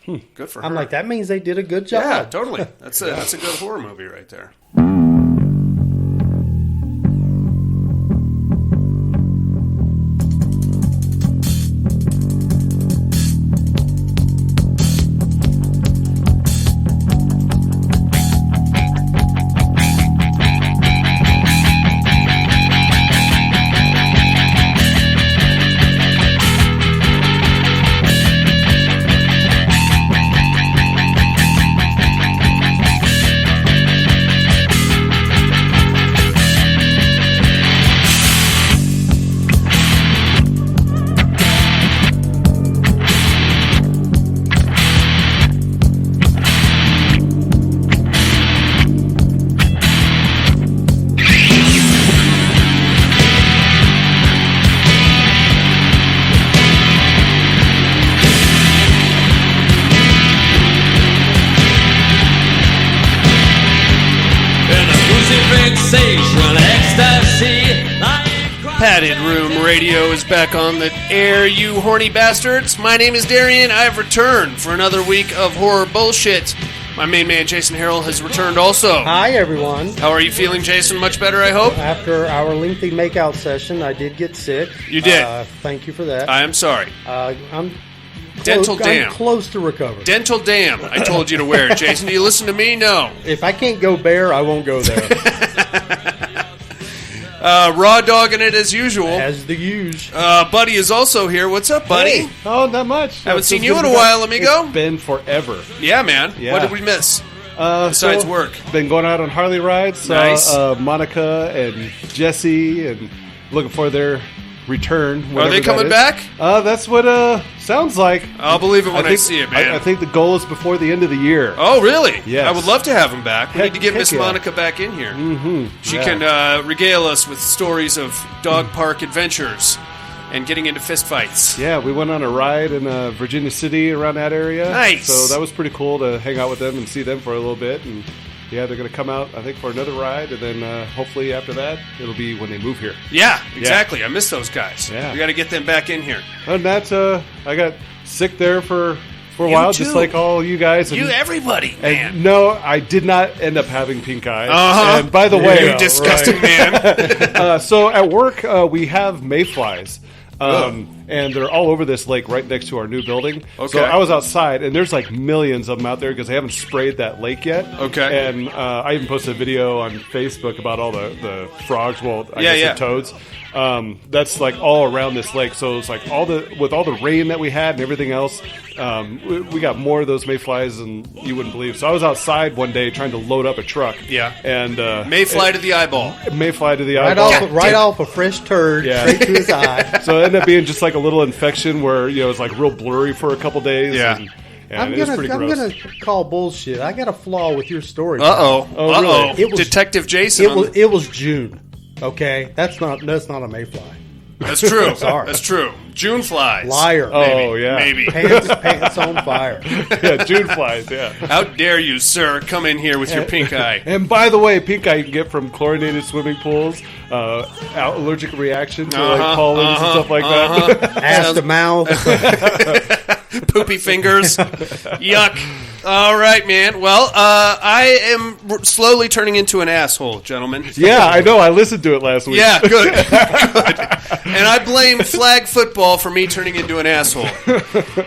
Good for her. I'm like, that means they did a good job. Yeah, totally. That's a good horror movie right there. Padded Room Radio is back on the air, you horny bastards. My name is Darian. I have returned for another week of horror bullshit. My main man, Jason Harrell, has returned also. Hi, everyone. How are you feeling, Jason? Much better, I hope? After our lengthy makeout session, I did get sick. You did? Thank you for that. I am sorry. I'm Dental dam. I'm close to recover. Dental dam. I told you to wear it, Jason. Do you listen to me? No. If I can't go bare, I won't go there. Raw dogging it as usual. As the usual. Buddy is also here. What's up, buddy? Hey. Oh, not much. Haven't seen you in a while, amigo. It's been forever. Yeah, man. Yeah. What did we miss? Besides work. Been going out on Harley rides. Nice. Monica and Jesse, and looking for their return. Are they coming back? That's what sounds like. I'll believe it when I see it, man. I think the goal is before the end of the year. Oh, really? Yes. I would love to have him back. We need to get Miss yeah. Monica back in here. Mm-hmm. She can regale us with stories of dog park adventures and getting into fistfights. Yeah, we went on a ride in Virginia City, around that area. Nice. So that was pretty cool to hang out with them and see them for a little bit. And yeah, they're going to come out, I think, for another ride, and then hopefully after that, it'll be when they move here. Yeah, exactly. I miss those guys. Yeah. We got to get them back in here. And that, I got sick there for a while, too. just like all you guys. And, Everybody, man. And no, I did not end up having pink eye. Uh-huh. And by the way, you disgusting man. So at work, we have mayflies. And they're all over this lake right next to our new building. Okay. So I was outside, and there's like millions of them out there because they haven't sprayed that lake yet. Okay. And I even posted a video on Facebook about all the frogs, I guess yeah. the toads. That's like all around this lake. So it's like with all the rain that we had and everything else, we got more of those mayflies than you wouldn't believe. So I was outside one day trying to load up a truck. Yeah. And Mayfly to the eyeball. Mayfly to the eyeball. Right off a fresh turd, straight to his eye. So it ended up being just like a little infection where it's like real blurry for a couple days. Yeah. And it was pretty gross. I'm gonna call bullshit. I got a flaw with your story. Uh-oh. Really? It was, Detective Jason. It was June. Okay, that's not a mayfly. That's true. Sorry. That's true. June flies. Liar. Oh, yeah. Maybe. Pants on fire. Yeah, June flies, yeah. How dare you, sir, come in here with your pink eye. And by the way, pink eye you can get from chlorinated swimming pools, allergic reaction to like pollens and stuff like that. Ass to mouth. Poopy fingers. Yuck. All right, man. Well, I am slowly turning into an asshole, gentlemen. Yeah, I know. I listened to it last week. Yeah, good. Good. And I blame flag football for me turning into an asshole.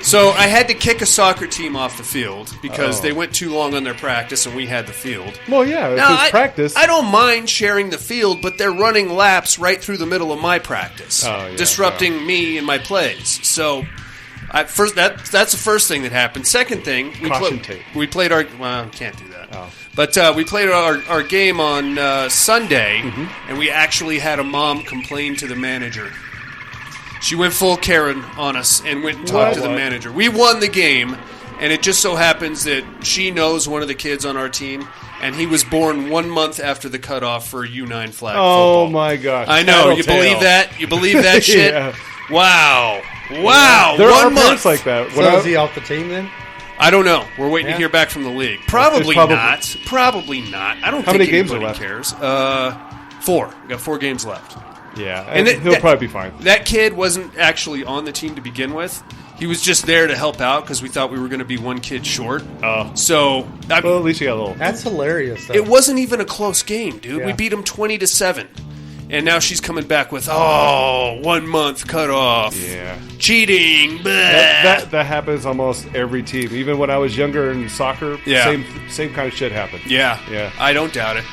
So I had to kick a soccer team off the field because they went too long on their practice and we had the field. Well, yeah, it's practice. I don't mind sharing the field, but they're running laps right through the middle of my practice, disrupting me and my plays. So... that's the first thing that happened. Second thing, we played our... Well, can't do that. Oh. But we played our game on Sunday, and we actually had a mom complain to the manager. She went full Karen on us and went and talked to the manager. We won the game, and it just so happens that she knows one of the kids on our team, and he was born 1 month after the cutoff for U9 flag football. Oh, my gosh. I know. You believe that? You believe that shit? Yeah. Wow. Wow. There 1 are month. parents like that. So is he off the team then? I don't know. We're waiting to hear back from the league. Probably probably- not. Probably not. I don't How think many games anybody are left? cares. 4. We got 4 games left. Yeah, And he'll probably be fine. That kid wasn't actually on the team to begin with. He was just there to help out because we thought we were going to be one kid short. Oh. So Well, at least you got a little. That's hilarious. Though. it wasn't even a close game, dude. Yeah. We beat him 20-7. And now she's coming back with, 1 month cut off. Yeah. Cheating. Bleh. That happens almost every team. Even when I was younger in soccer, Yeah. same kind of shit happened. Yeah. Yeah. I don't doubt it.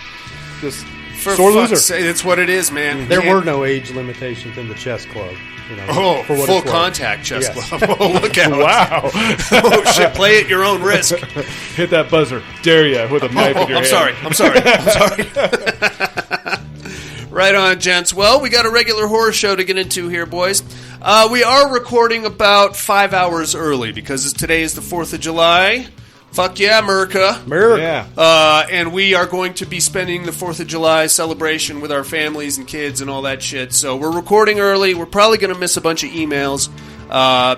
Just For sore fuck's loser. sake, that's what it is, man. There Can't- were no age limitations in the chess club. You know, Oh, for what full it's worth. contact chess Yes. club. Oh, look out. Wow. Oh, shit. Play at your own risk. Hit that buzzer. Dare ya with a knife in your hand. I'm sorry. Right on, gents. Well, we got a regular horror show to get into here, boys. We are recording about 5 hours early because today is the 4th of July. Fuck yeah, America. America. Yeah. And we are going to be spending the 4th of July celebration with our families and kids and all that shit. So we're recording early. We're probably going to miss a bunch of emails.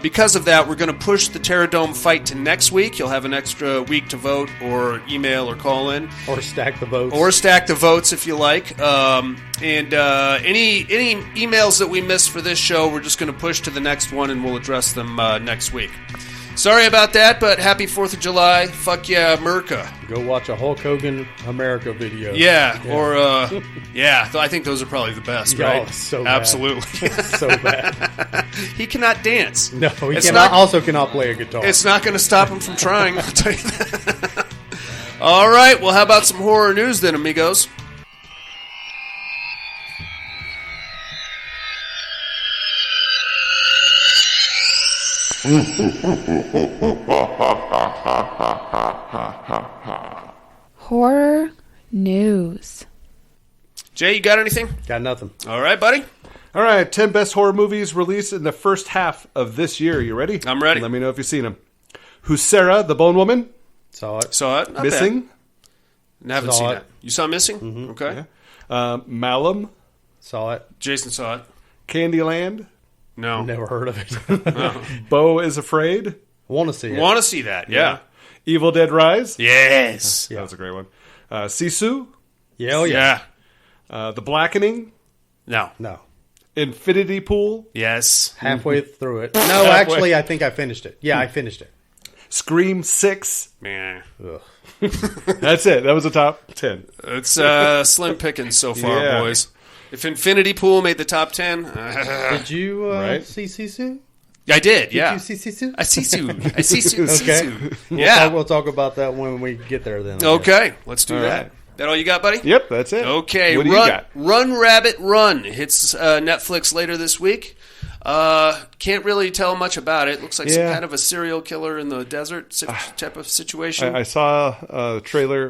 Because of that, we're going to push the Terradome fight to next week. You'll have an extra week to vote or email or call in. Or stack the votes. Or stack the votes if you like. And any emails that we missed for this show, we're just going to push to the next one and we'll address them next week. Sorry about that, but happy 4th of July. Fuck yeah, America. Go watch a Hulk Hogan America video. Yeah. Or, I think those are probably the best, Oh, right? so bad. Absolutely. So bad. He cannot dance. No, he It's cannot, not- also cannot play a guitar. It's not going to stop him from trying, I'll tell you that. All right, well, how about some horror news then, amigos? Horror news. Jay, you got anything? Got nothing. All right, buddy. All right, 10 best horror movies released in the first half of this year. You ready? I'm ready. Let me know if you've seen them. Who's Sarah, the Bone Woman? Saw it. Saw it? Not Missing? bad. Haven't Saw seen it. it. You saw Missing? Okay. Malum? Saw it. Jason saw it. Candyland? No. Never heard of it. Beau is Afraid? Want to see it. Want to see that? Yeah. Evil Dead Rise? Yes. That was a great one. Sisu? Yeah, oh yeah. Yeah. The Blackening? No. No. Infinity Pool? Yes. Halfway through it. No, actually, I think I finished it. Yeah, I finished it. Scream 6? Man. Ugh. That's it. That was the top 10. It's slim pickings so far, Yeah. boys. If Infinity Pool made the top 10, Did you Right. see Sisu? I did, yeah. Did you see Sisu? I see Sisu. I see Sisu. Okay. Sisu. Yeah. We'll talk about that when we get there then. Okay, let's do All that. right. That all you got, buddy? Yep, that's it. Okay, What do you got? Run Rabbit Run hits Netflix later this week. Can't really tell much about it. Looks like some Yeah. kind of a serial killer in the desert type of situation. I saw the trailer,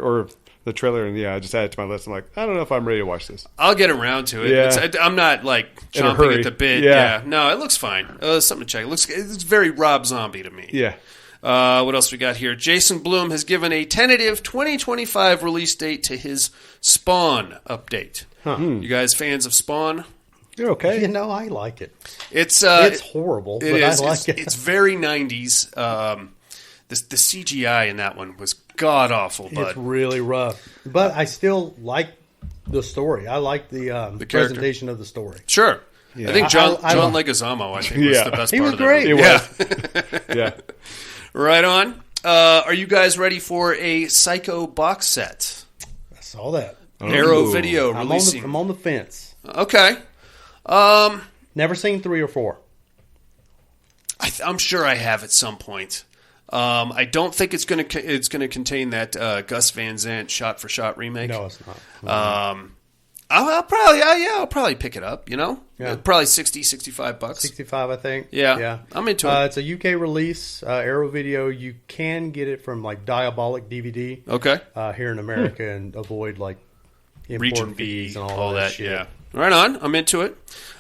and I just added it to my list. I'm like, I don't know if I'm ready to watch this. I'll get around to it. Yeah. I'm not like In a chomping hurry. at the bit. Yeah. No, it looks fine. Something to check. It's very Rob Zombie to me. Yeah. What else we got here? Jason Blum has given a tentative 2025 release date to his Spawn update. You guys fans of Spawn? You're okay. You know, I like it. It's horrible, It but is. I like it. It's very 90s. The CGI in that one was god awful, but It's really rough. But I still like the story. I like the character. presentation of the story. sure. I think John I- Leguizamo, I think, was Yeah. the best He part was of the great. movie. It Yeah. Yeah. Right on. Are you guys ready for a Psycho box set? I saw that. Arrow Ooh. Video I'm releasing. on the fence. Okay. Never seen 3 or 4. I'm sure I have at some point. I don't think it's going to contain that Gus Van Sant shot for shot remake. No, it's not. I'll probably pick it up. You know, Yeah. probably $65. 65, I think. Yeah. I'm into it. It's a UK release. Arrow Video. You can get it from like Diabolic DVD Okay. here in America and avoid like import Region fees B, and all that. shit. Yeah. Right on. I'm into it.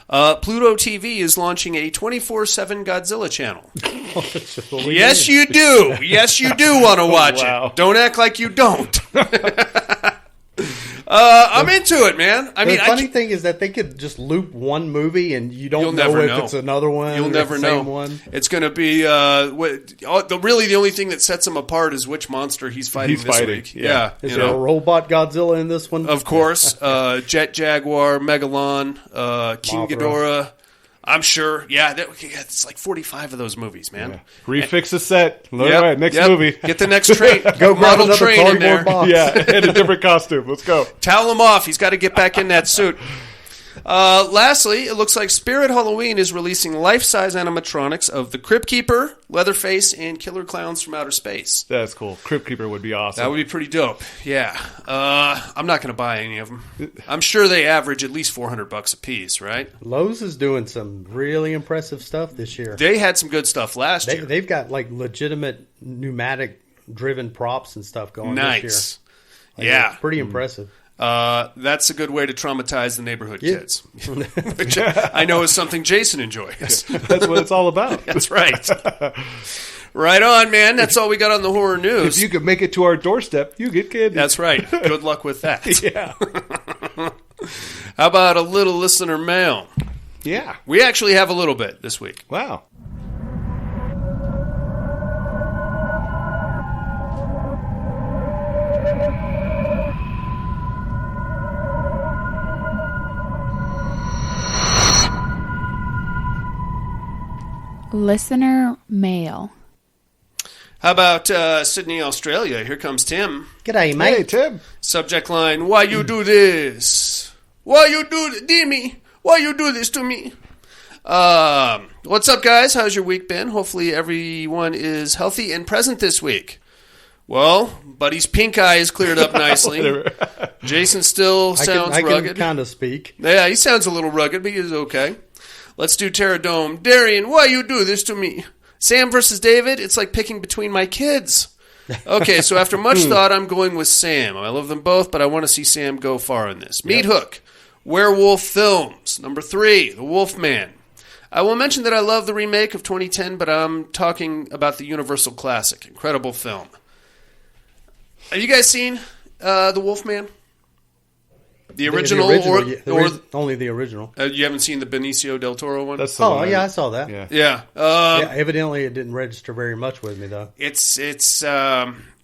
Pluto TV is launching a 24/7 Godzilla channel. Yes, you do. Yes, you do want to watch Wow. it. Don't act like you don't. I'm into it, man. I mean, the funny thing is that they could just loop one movie and you You'll don't know never if know. it's another one. You'll or never the know. Same one. It's going to be really the only thing that sets him apart is which monster he's fighting He's this fighting, week. yeah. Is you there a know. robot Godzilla in this one? Of course, Jet Jaguar, Megalon, King Mothra. Ghidorah. I'm sure. Yeah, it's like 45 of those movies, man. Yeah. Refix the set. All Yep, right, next yep. movie. Get the next train. Go grab model another train in there. cardboard box. Yeah, in a different costume. Let's go. Towel him off. He's got to get back in that suit. Lastly, it looks like Spirit Halloween is releasing life-size animatronics of the Crypt Keeper, Leatherface, and Killer Clowns from Outer Space. That's cool. Crypt Keeper would be awesome. That would be pretty dope. Yeah. I'm not going to buy any of them. I'm sure they average at least $400 a piece, right? Lowe's is doing some really impressive stuff this year. They had some good stuff last year. They've got like legitimate pneumatic-driven props and stuff going this year. Nice. Like, Yeah. it's pretty impressive. That's a good way to traumatize the neighborhood kids, which I know is something Jason enjoys. That's what it's all about. That's right. Right on, man. That's all we got on the horror news. If you could make it to our doorstep, you get candy. That's right. Good luck with that. Yeah. How about a little listener mail? Yeah. We actually have a little bit this week. Wow. Listener mail. How about Sydney, Australia? Here comes Tim. G'day, mate. Hey, Tim. Subject line, why you do this? Why you do Demi? Why you do this to me? What's up, guys? How's your week been? Hopefully everyone is healthy and present this week. Well, Buddy's pink eye is cleared up nicely. Jason still sounds I rugged. can kind of speak. Yeah, he sounds a little rugged, but he's okay. Let's do Terradome. Darian, why you do this to me? Sam versus David, it's like picking between my kids. Okay, so after much thought, I'm going with Sam. I love them both, but I want to see Sam go far in this. Meat Hook, Werewolf Films. Number 3, The Wolfman. I will mention that I love the remake of 2010, but I'm talking about the Universal classic. Incredible film. Have you guys seen The Wolfman? The original, Only the original. You haven't seen the Benicio del Toro one? That's the Oh, one yeah, I saw that. Yeah. Yeah. Yeah, evidently, it didn't register very much with me, though.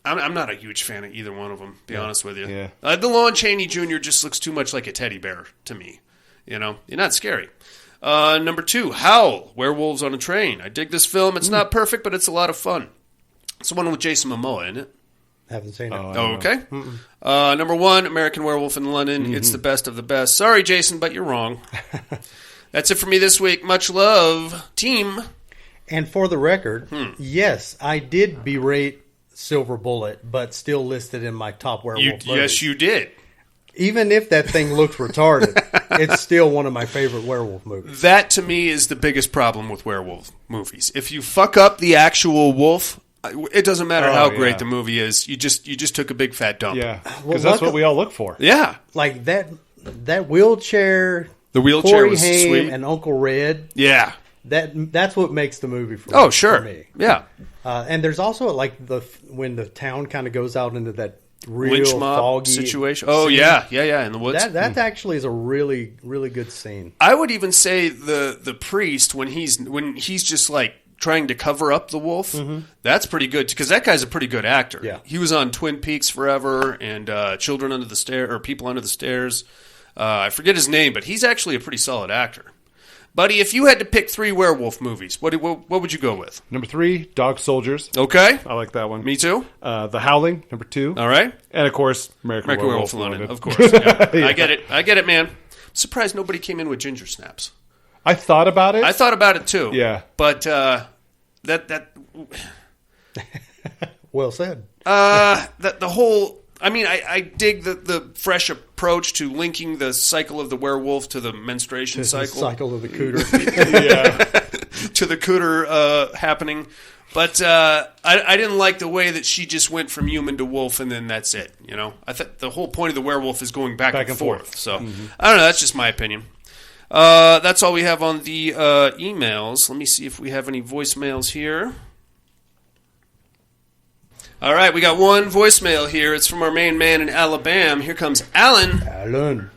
I'm not a huge fan of either one of them, to be honest with you. Yeah. DeLon Chaney Jr. just looks too much like a teddy bear to me. You know, you're not scary. Number 2, Howl, Werewolves on a Train. I dig this film. It's not perfect, but it's a lot of fun. It's the one with Jason Momoa in it. Haven't seen it. Okay. Number 1, American Werewolf in London. It's the best of the best. Sorry, Jason, but you're wrong. That's it for me this week. Much love, team. And for the record, yes, I did berate Silver Bullet, but still listed in my top werewolf movies. Yes, you did. Even if that thing looks retarded, it's still one of my favorite werewolf movies. That, to me, is the biggest problem with werewolf movies. If you fuck up the actual wolf, it doesn't matter how great the movie is. You just took a big fat dump. Yeah, because that's what we all look for. Yeah. Like that wheelchair, The wheelchair Corey was Haim sweet. and Uncle Red. Yeah. That's what makes the movie for Oh, sure. for me. Yeah. And there's also like when the town kind of goes out into that real Lynch mob foggy situation. Oh, scene. yeah, in the woods. That actually is a really, really good scene. I would even say the priest when he's just like trying to cover up the wolf. That's pretty good because that guy's a pretty good actor. Yeah. He was on Twin Peaks forever and Children Under the Stairs or People Under the Stairs. I forget his name, but he's actually a pretty solid actor. Buddy, if you had to pick 3 werewolf movies, what would you go with? Number 3, Dog Soldiers. Okay. I like that one. Me too. The Howling, number 2. All right. And, of course, American Werewolf Werewolf in London, London. of course. Yeah. I get it, man. Surprised nobody came in with ginger snaps. I thought about it. I thought about it too. Yeah. But that Well said. the whole. I mean, I dig the fresh approach to linking the cycle of the werewolf to the menstruation cycle. Cycle of the cooter. Yeah. To the cooter happening. But I didn't like the way that she just went from human to wolf and then that's it. You know, I thought the whole point of the werewolf is going back and forth. So I don't know. That's just my opinion. That's all we have on the emails. Let me see if we have any voicemails here. All right, we got one voicemail here. It's from our main man in Alabama. Here comes Alan. Alan.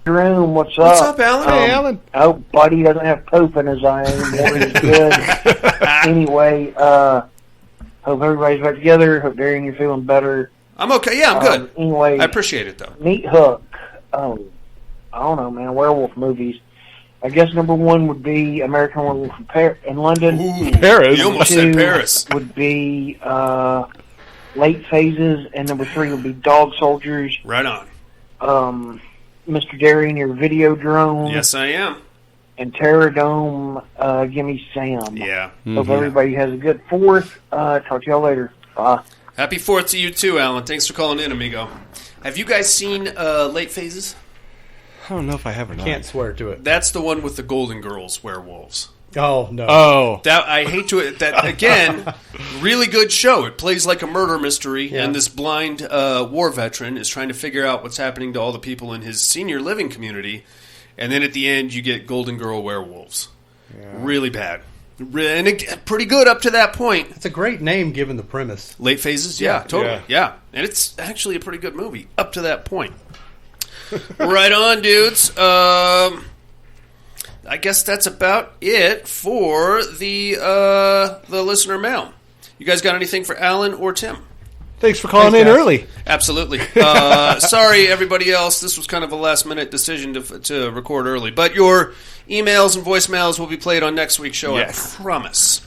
Room, what's up? What's up, Alan? Hey, Alan. I hope Buddy doesn't have poop in his eye anymore. He's good. Anyway, hope everybody's back together. Hope, Darian, you're feeling better. I'm okay. Yeah, I'm good. Anyway, I appreciate it, though. Meat Hook. I don't know, man. Werewolf movies. I guess number 1 would be American Werewolf in London. Ooh, Paris. You almost said Paris. Would be Late Phases, and number 3 would be Dog Soldiers. Right on. Mr. Darien, your Videodrome. Yes, I am. And Terradome, Gimme Sam. Yeah. Hope everybody has a good 4th. Talk to y'all later. Bye. Happy 4th to you too, Alan. Thanks for calling in, amigo. Have you guys seen Late Phases? I don't know if I have or not. Can't swear to it. That's the one with the Golden Girls werewolves. Oh, no. Oh. That I hate to that again. Really good show. It plays like a murder mystery, and this blind war veteran is trying to figure out what's happening to all the people in his senior living community. And then at the end, you get Golden Girl werewolves. Yeah. Really bad. And pretty good up to that point. It's a great name given the premise. Late Phases? Yeah, totally. Yeah. And it's actually a pretty good movie up to that point. Right on, dudes. I guess that's about it for the listener mail. You guys got anything for Alan or Tim? Thanks for calling in early. Absolutely. Sorry, everybody else. This was kind of a last-minute decision to record early. But your emails and voicemails will be played on next week's show, Yes. I promise.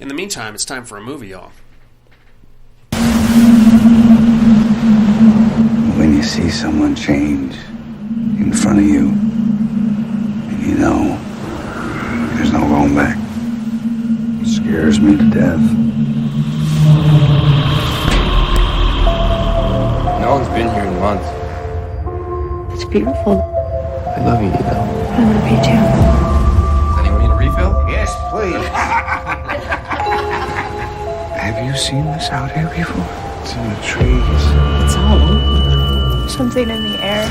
In the meantime, it's time for a movie, y'all. When you see someone change in front of you, and you know there's no going back, it scares me to death. No one's been here in months. It's beautiful. I love you, you know. I love you too. Does anyone need a refill? Yes, please. Have you seen this out here before? It's in the trees. It's home. Something in the air.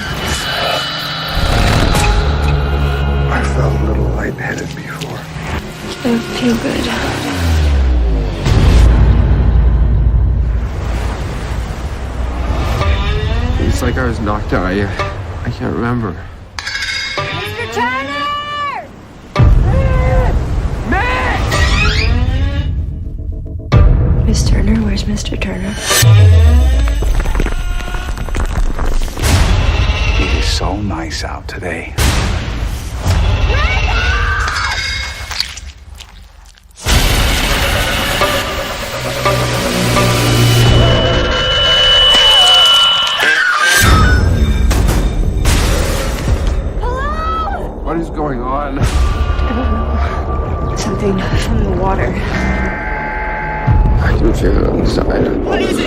I felt a little lightheaded before. It would feel good. It's like I was knocked out. I can't remember. Mr. Turner! Miss Turner? Where's Mr. Turner? It is so nice out today. What is going on? I don't know. Something from the water. I can feel it on the side. What is it?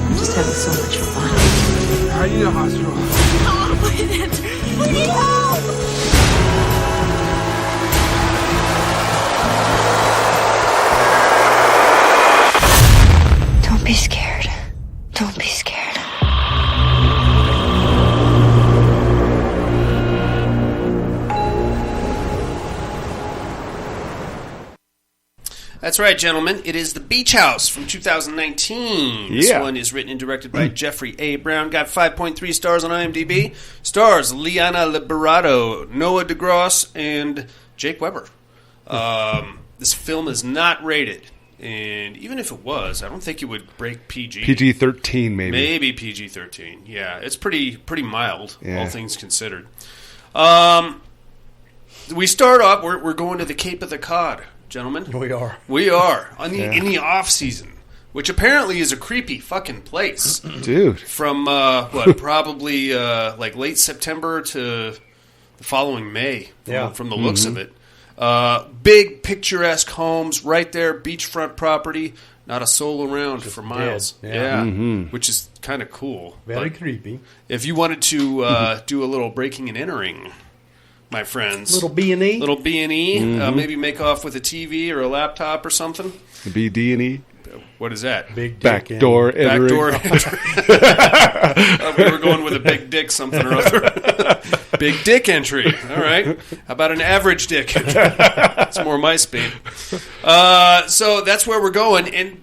I'm just having so much fun. I need a hospital. Oh, please help! Don't be scared. Don't be scared. That's right, gentlemen. It is The Beach House from 2019. This Yeah. one is written and directed by Jeffrey A. Brown. Got 5.3 stars on IMDb. Stars Liana Liberato, Noah DeGrosse, and Jake Weber. This film is not rated. And even if it was, I don't think it would break PG. PG-13, maybe. Maybe PG-13. Yeah, it's pretty mild, Yeah. all things considered. We start off. We're going to the Cape of the Cod, gentlemen. We are. We are in the off season, which apparently is a creepy fucking place. Dude. From probably like late September to the following May. From the looks of it. Big picturesque homes right there, beachfront property. Not a soul around for miles. dead. Yeah, Yeah. which is kind of cool. Very But creepy. if you wanted to do a little breaking and entering, my friends, Little B&E. little B&E, maybe make off with a TV or a laptop or something. The BD&E. What is that? Big dick Backdoor and- entering. Backdoor. We were going with a big dick something or other. Big dick entry. All right. How about an average dick entry? It's more my speed. So that's where we're going. And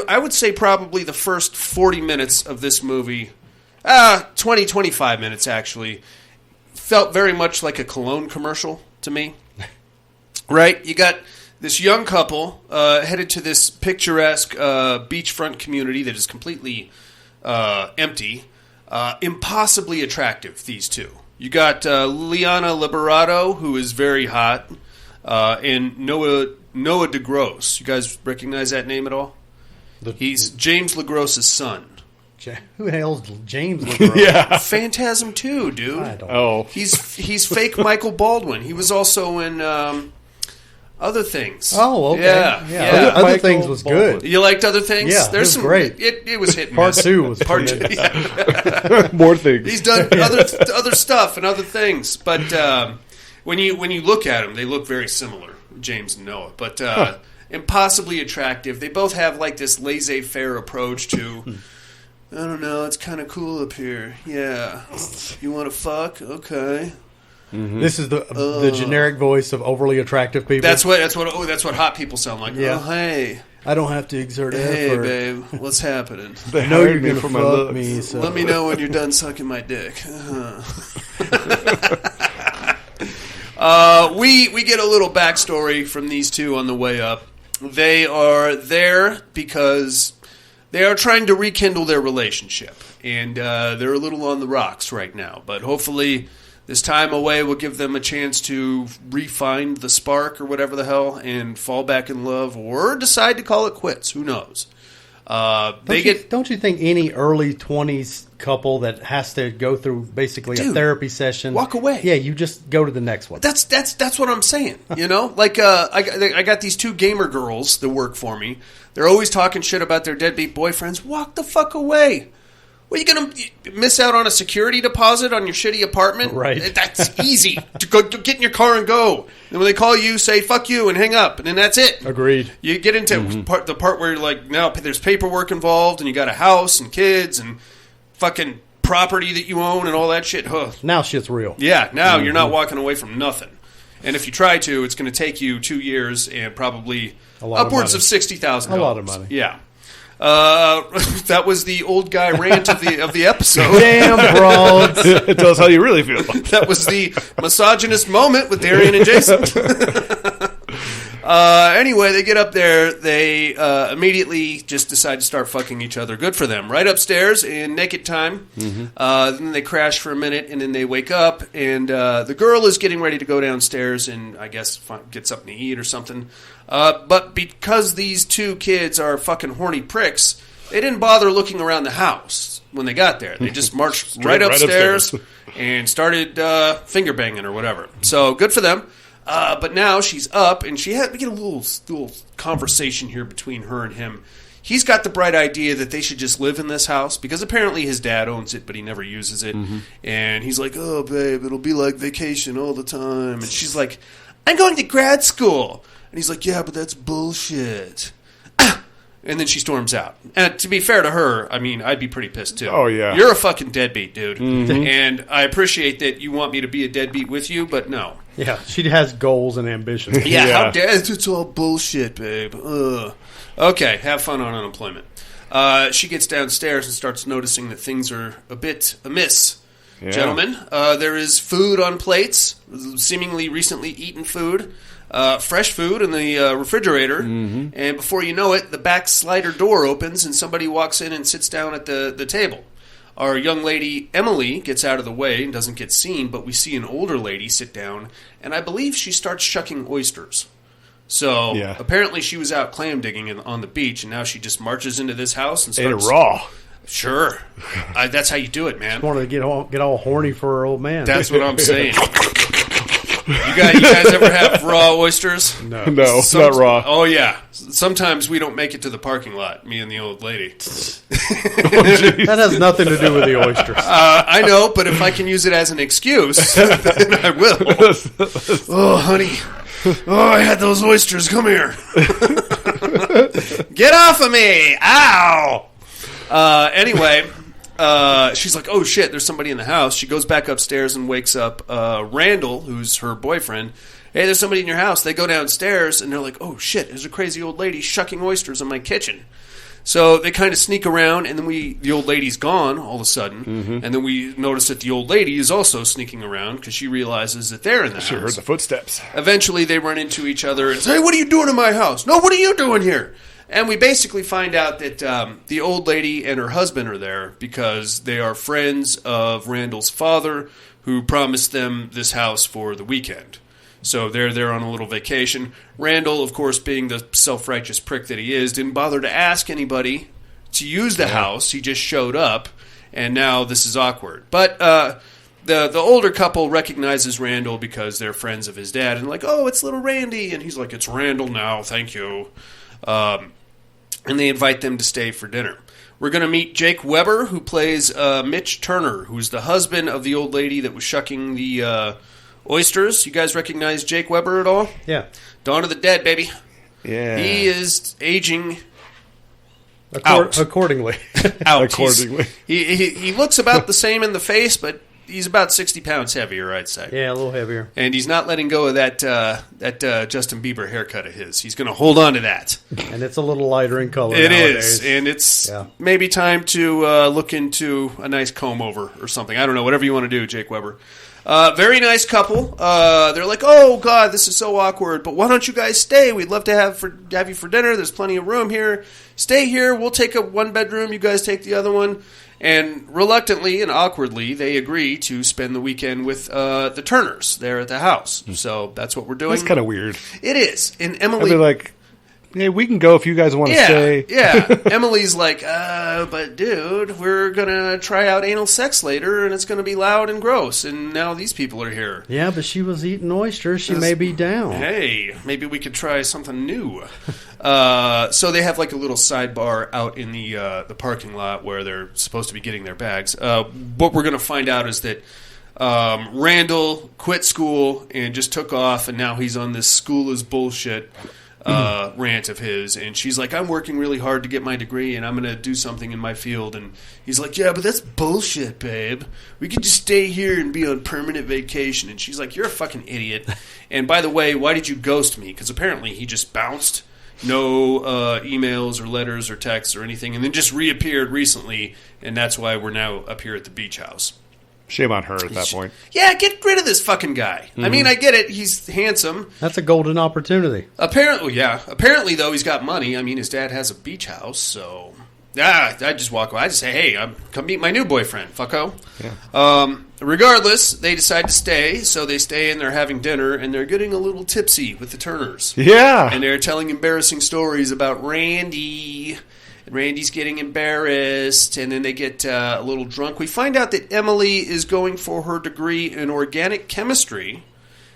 I would say probably the first 40 minutes of this movie, 25 minutes actually, felt very much like a cologne commercial to me. Right? You got this young couple headed to this picturesque beachfront community that is completely empty. Impossibly attractive, these two. You got Liana Liberato, who is very hot, and Noah DeGrosse. You guys recognize that name at all? He's James LaGrosse's son. Who the hell's James LaGrosse? Yeah. Phantasm 2, dude. I don't know. He's fake Michael Baldwin. He was also in Other Things. Oh, okay. Yeah. Other Michael Things was good. You liked Other Things? Yeah, There's it was great. It was hit and Part miss. 2 was Part good. 2. Yeah. More things. He's done other stuff and other things, but when you look at them, they look very similar, James and Noah. But impossibly attractive. They both have like this laissez-faire approach to. I don't know. It's kind of cool up here. Yeah, you want to fuck? Okay. Mm-hmm. This is the generic voice of overly attractive people. That's what hot people sound like. Yeah. Oh, hey. I don't have to exert Hey, effort. babe, what's happening? They I know hired you're me going to for my fuck looks. me. So. Let me know when you're done sucking my dick. We get a little backstory from these two on the way up. They are there because they are trying to rekindle their relationship, and they're a little on the rocks right now. But hopefully, this time away will give them a chance to re-find the spark or whatever the hell, and fall back in love, or decide to call it quits. Who knows? Don't you think any early 20s couple that has to go through basically a therapy session walk away? Yeah, you just go to the next one. That's what I'm saying. You know, like I got these two gamer girls that work for me. They're always talking shit about their deadbeat boyfriends. Walk the fuck away. Well, you gonna miss out on a security deposit on your shitty apartment? Right. That's easy. To get in your car and go. And when they call you, say fuck you and hang up, and then that's it. Agreed. You get into the part where you're like, now there's paperwork involved, and you got a house and kids and fucking property that you own and all that shit. Huh. Now shit's real. Yeah. Now you're not walking away from nothing. And if you try to, it's going to take you 2 years and probably upwards of $60,000. A lot of money. Yeah. That was the old guy rant of the episode. Damn broads. Tell us how you really feel. That was the misogynist moment with Darian and Jason. Anyway, they get up there. They immediately just decide to start fucking each other. Good for them. Right upstairs in naked time. Then they crash for a minute, and then they wake up. And the girl is getting ready to go downstairs and, I guess, get something to eat or something. But because these two kids are fucking horny pricks, they didn't bother looking around the house when they got there. They just marched right upstairs and started finger banging or whatever. So good for them. But now she's up, and we get a little conversation here between her and him. He's got the bright idea that they should just live in this house, because apparently his dad owns it, but he never uses it. And he's like, oh, babe, it'll be like vacation all the time. And she's like, I'm going to grad school. And he's like, yeah, but that's bullshit. And then she storms out. And to be fair to her, I mean, I'd be pretty pissed too. Oh, yeah. You're a fucking deadbeat, dude. And I appreciate that you want me to be a deadbeat with you, but no. Yeah, she has goals and ambitions. Yeah, how dare it's all bullshit, babe. Ugh. Okay, have fun on unemployment. She gets downstairs and starts noticing that things are a bit amiss. Yeah. Gentlemen, there is food on plates, seemingly recently eaten food. Fresh food in the refrigerator, and before you know it, the back slider door opens and somebody walks in and sits down at the table. Our young lady, Emily, gets out of the way and doesn't get seen, but we see an older lady sit down, and I believe she starts shucking oysters. So apparently she was out clam digging on the beach, and now she just marches into this house and starts... Ate it raw. Sure. That's how you do it, man. Just wanted to get all horny for her old man. That's what I'm saying. You guys ever have raw oysters? No, not raw. Oh, yeah. Sometimes we don't make it to the parking lot, me and the old lady. That has nothing to do with the oysters. I know, but if I can use it as an excuse, then I will. Oh, honey. Oh, I had those oysters. Come here. Get off of me. Ow. Anyway... she's like, oh shit, there's somebody in the house. She goes back upstairs and wakes up Randall, who's her boyfriend. Hey, there's somebody in your house. They go downstairs and they're like, oh shit, there's a crazy old lady shucking oysters in my kitchen. So they kind of sneak around, and then the old lady's gone all of a sudden, and then we notice that the old lady is also sneaking around because she realizes that they're in the house. She heard the footsteps. Eventually, they run into each other and say, "Hey, what are you doing in my house? No, what are you doing here?" And we basically find out that the old lady and her husband are there because they are friends of Randall's father, who promised them this house for the weekend. So they're there on a little vacation. Randall, of course, being the self-righteous prick that he is, didn't bother to ask anybody to use the house. He just showed up, and now this is awkward. But the older couple recognizes Randall because they're friends of his dad, and like, "Oh, it's little Randy," and he's like, "It's Randall now, thank you." And they invite them to stay for dinner. We're going to meet Jake Weber, who plays Mitch Turner, who's the husband of the old lady that was shucking the oysters. You guys recognize Jake Weber at all? Yeah. Dawn of the Dead, baby. Yeah. He is aging Accordingly. out. Accordingly. He looks about the same in the face, but he's about 60 pounds heavier, I'd say. Yeah, a little heavier. And he's not letting go of that Justin Bieber haircut of his. He's going to hold on to that. And it's a little lighter in color It nowadays. is, and it's maybe time to look into a nice comb over or something. I don't know, whatever you want to do, Jake Weber. Very nice couple. They're like, "Oh, God, this is so awkward, but why don't you guys stay? We'd love to have you for dinner. There's plenty of room here. Stay here. We'll take a one-bedroom. You guys take the other one." And reluctantly and awkwardly, they agree to spend the weekend with the Turners there at the house. So that's what we're doing. That's kind of weird. It is. And I'd Emily... be like, "Hey, we can go if you guys want to stay." Yeah. Emily's like, "But dude, we're going to try out anal sex later, and it's going to be loud and gross, and now these people are here." Yeah, but she was eating oysters. She may be down. Hey, maybe we could try something new. So they have like a little sidebar out in the parking lot where they're supposed to be getting their bags. What we're going to find out is that Randall quit school and just took off, and now he's on this school is bullshit rant of his. And she's like, "I'm working really hard to get my degree, and I'm going to do something in my field." And he's like, "Yeah, but that's bullshit, babe. We could just stay here and be on permanent vacation." And she's like, "You're a fucking idiot. And by the way, why did you ghost me?" Because apparently he just bounced. No emails or letters or texts or anything, and then just reappeared recently, and that's why we're now up here at the beach house. Shame on her at that point. Yeah, get rid of this fucking guy. I mean, I get it. He's handsome. That's a golden opportunity. Apparently, yeah. Apparently, though, he's got money. I mean, his dad has a beach house, so... I just walk away. I just say, "Hey, come meet my new boyfriend, fucko." Yeah. Regardless, they decide to stay, so they stay and they're having dinner, and they're getting a little tipsy with the Turners. Yeah. And they're telling embarrassing stories about Randy. And Randy's getting embarrassed, and then they get a little drunk. We find out that Emily is going for her degree in organic chemistry.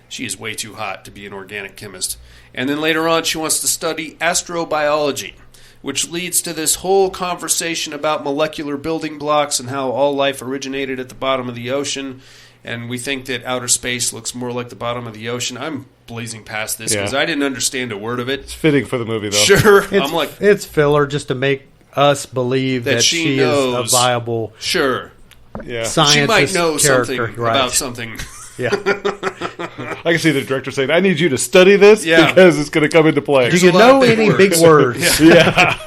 She is way too hot to be an organic chemist. And then later on, she wants to study astrobiology, which leads to this whole conversation about molecular building blocks and how all life originated at the bottom of the ocean. And we think that outer space looks more like the bottom of the ocean. I'm blazing past this because I didn't understand a word of it. It's fitting for the movie, though. Sure. It's filler just to make us believe that she knows, is a viable scientist. She might know something right. about something. Yeah. I can see the director saying, "I need you to study this because it's going to come into play." Do you know any big words? Yeah.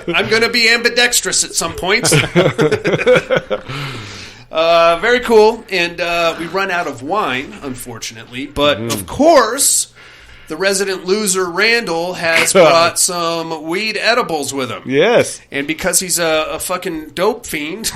I'm going to be ambidextrous at some point. Very cool. And we run out of wine, unfortunately. But, of course, the resident loser, Randall, has brought some weed edibles with him. Yes. And because he's a fucking dope fiend,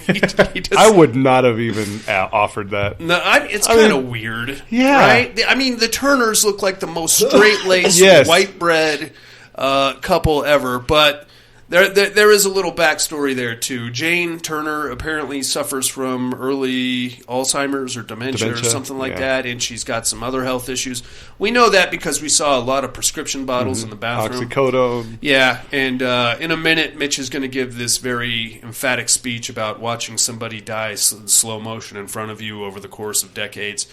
he does, I would not have even offered that. No, it's kind of weird. Yeah. Right? I mean, the Turners look like the most straight-laced, white bread couple ever, but... There is a little backstory there, too. Jane Turner apparently suffers from early Alzheimer's or dementia or something like that, and she's got some other health issues. We know that because we saw a lot of prescriction bottles in the bathroom. Oxycodone. Yeah, and in a minute, Mitch is going to give this very emphatic speech about watching somebody die in slow motion in front of you over the course of decades.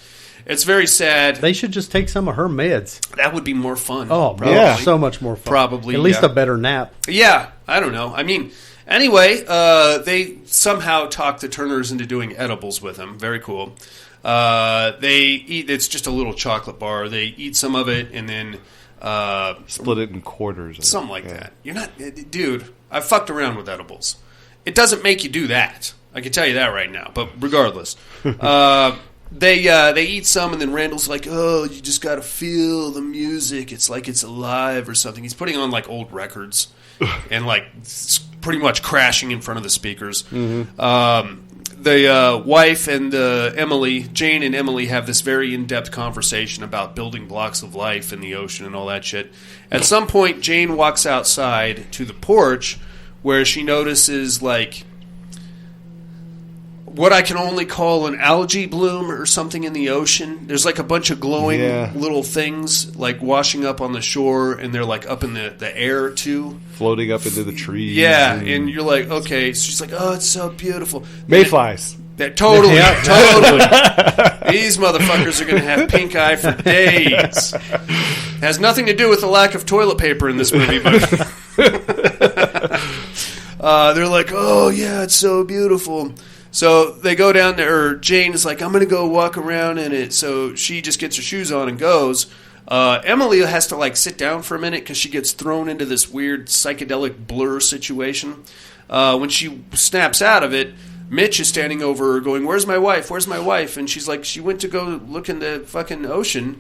It's very sad. They should just take some of her meds. That would be more fun. Oh, probably. So much more fun. Probably. At least a better nap. Yeah, I don't know. I mean, anyway, they somehow talked the Turners into doing edibles with him. Very cool. They eat. It's just a little chocolate bar. They eat some of it, and then Split it in quarters. Something like that. You're not... Dude, I fucked around with edibles. It doesn't make you do that. I can tell you that right now. But regardless. They eat some, and then Randall's like, oh, you just got to feel the music. It's like it's alive or something. He's putting on, like, old records and, like, pretty much crashing in front of the speakers. Mm-hmm. The wife and Jane and Emily have this very in-depth conversation about building blocks of life in the ocean and all that shit. At some point, Jane walks outside to the porch where she notices, like, what I can only call an algae bloom or something in the ocean. There's like a bunch of glowing little things like washing up on the shore, and they're like up in the air too. Floating up into the trees. Yeah, and you're like, okay. So she's like, oh, it's so beautiful. Mayflies. Totally. These motherfuckers are going to have pink eye for days. Has nothing to do with the lack of toilet paper in this movie, but... they're like, oh, yeah, it's so beautiful. So they go down there, or Jane is like, I'm going to go walk around in it. So she just gets her shoes on and goes. Emily has to, like, sit down for a minute because she gets thrown into this weird psychedelic blur situation. When she snaps out of it, Mitch is standing over her going, where's my wife? Where's my wife? And she's like, she went to go look in the fucking ocean.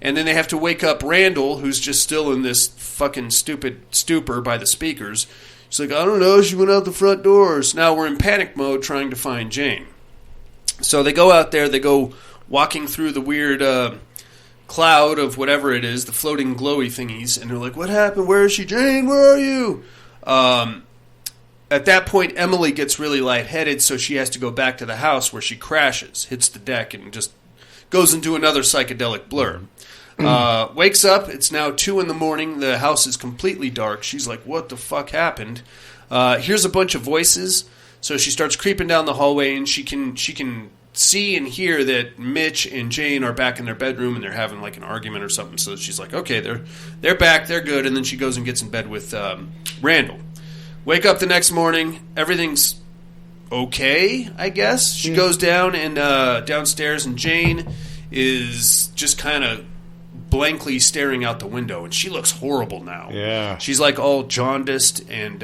And then they have to wake up Randall, who's just still in this fucking stupid stupor by the speakers. She's like, I don't know, she went out the front doors. Now we're in panic mode trying to find Jane. So they go out there, they go walking through the weird cloud of whatever it is, the floating glowy thingies, and they're like, what happened? Where is she? Jane, where are you? At that point, Emily gets really lightheaded, so she has to go back to the house where she crashes, hits the deck, and just goes into another psychedelic blur. Wakes up, it's now 2 a.m, the house is completely dark. She's like, what the fuck happened? Here's a bunch of voices, so she starts creeping down the hallway, and she can see and hear that Mitch and Jane are back in their bedroom, and they're having like an argument or something, so she's like, okay, they're back, they're good, and then she goes and gets in bed with Randall. Wake up the next morning, everything's okay, I guess. She goes down and downstairs, and Jane is just kind of blankly staring out the window, and she looks horrible now. Yeah. She's like all jaundiced, and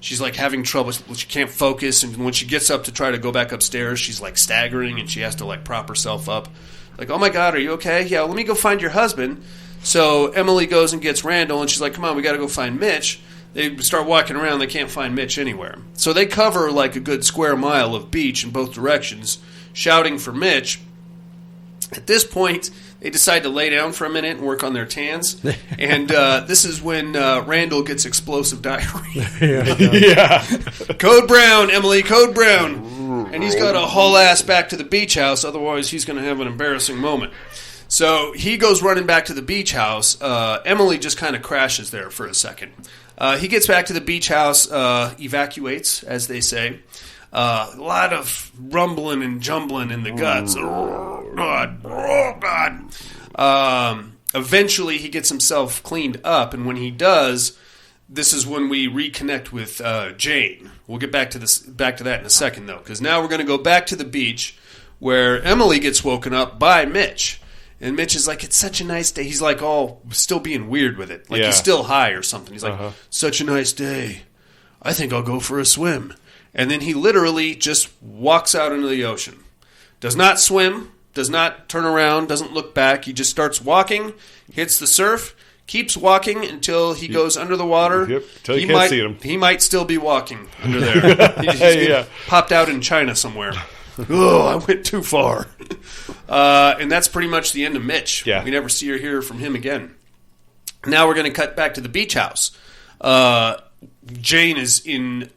she's like having trouble. She can't focus, and when she gets up to try to go back upstairs, she's like staggering, and she has to like prop herself up. Like, oh my God, are you okay? Yeah, let me go find your husband. So Emily goes and gets Randall, and she's like, come on, we got to go find Mitch. They start walking around, they can't find Mitch anywhere. So they cover like a good square mile of beach in both directions, shouting for Mitch. At this point, they decide to lay down for a minute and work on their tans. And this is when Randall gets explosive diarrhea. Yeah. Code Brown, Emily, Code Brown. And he's got to haul ass back to the beach house, otherwise he's going to have an embarrassing moment. So he goes running back to the beach house. Emily just kind of crashes there for a second. He gets back to the beach house, evacuates, as they say. A lot of rumbling and jumbling in the guts. Oh, God. Oh, God. Eventually, he gets himself cleaned up, and when he does, this is when we reconnect with Jane. We'll get back to that in a second, though, because now we're going to go back to the beach where Emily gets woken up by Mitch. And Mitch is like, it's such a nice day. He's like all still being weird with it. Like he's still high or something. He's like, such a nice day. I think I'll go for a swim. And then he literally just walks out into the ocean. Does not swim, does not turn around, doesn't look back. He just starts walking, hits the surf, keeps walking until he goes under the water. Yep, until you can't see him. He might still be walking under there. He's popped out in China somewhere. Oh, I went too far. And that's pretty much the end of Mitch. Yeah. We never see or hear from him again. Now we're going to cut back to the beach house. Jane is in...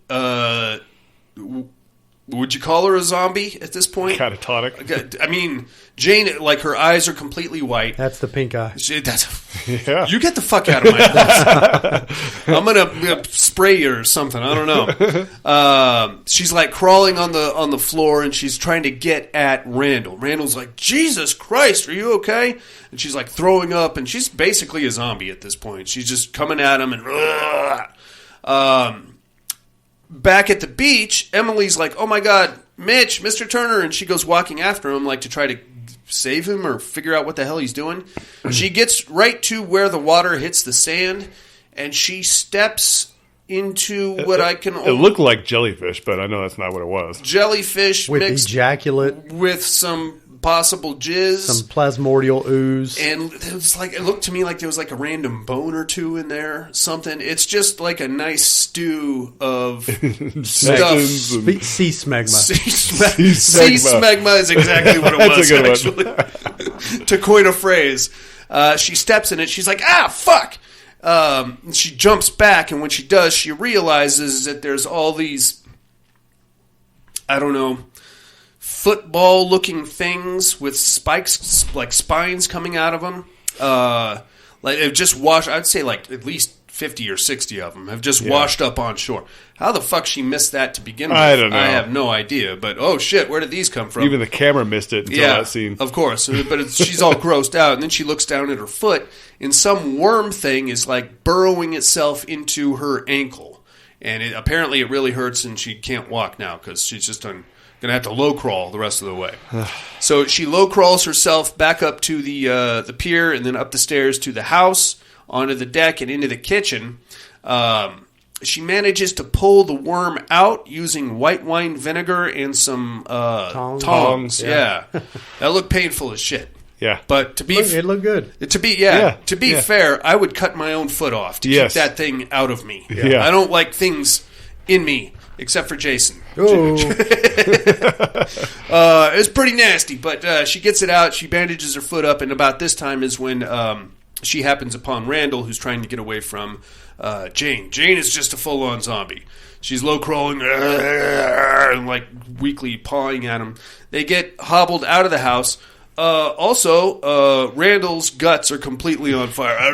would you call her a zombie at this point? Catatonic. I mean, Jane, like, her eyes are completely white. That's the pink eye. You get the fuck out of my house. I'm gonna spray you or something. I don't know. She's like crawling on the floor, and she's trying to get at Randall. Randall's like, Jesus Christ, are you okay? And she's like throwing up, and she's basically a zombie at this point. She's just coming at him, and back at the beach, Emily's like, oh my God, Mitch, Mr. Turner, and she goes walking after him like to try to save him or figure out what the hell he's doing. She gets right to where the water hits the sand, and she steps into what I can... It looked like jellyfish, but I know that's not what it was. Jellyfish with mixed ejaculate, with some possible jizz, some plasmordial ooze, and it looked to me like there was like a random bone or two in there, something. It's just like a nice stew of stuff. Sea smegma. Sea smegma is exactly what it was. Actually, to coin a phrase, she steps in it. She's like, "Ah, fuck!" She jumps back, and when she does, she realizes that there's all these, I don't know, football-looking things with spikes, like spines coming out of them. Like they've just washed. I'd say like at least 50 or 60 of them have just washed up on shore. How the fuck she missed that to begin with? I don't know. I have no idea. But oh shit, where did these come from? Even the camera missed it until that scene. Of course. But she's all grossed out, and then she looks down at her foot, and some worm thing is like burrowing itself into her ankle, and apparently it really hurts, and she can't walk now because she's just going to have to low crawl the rest of the way. So she low crawls herself back up to the pier, and then up the stairs to the house, onto the deck, and into the kitchen. She manages to pull the worm out using white wine vinegar and some tongs. Yeah. That looked painful as shit. Yeah. But to be it looked good. To be fair, I would cut my own foot off to keep that thing out of me. Yeah. I don't like things in me except for Jason. Oh. It's pretty nasty, but she gets it out. She bandages her foot up, and about this time is when she happens upon Randall, who's trying to get away from Jane. Jane is just a full-on zombie. She's low-crawling and like weakly pawing at him. They get hobbled out of the house. Also, Randall's guts are completely on fire.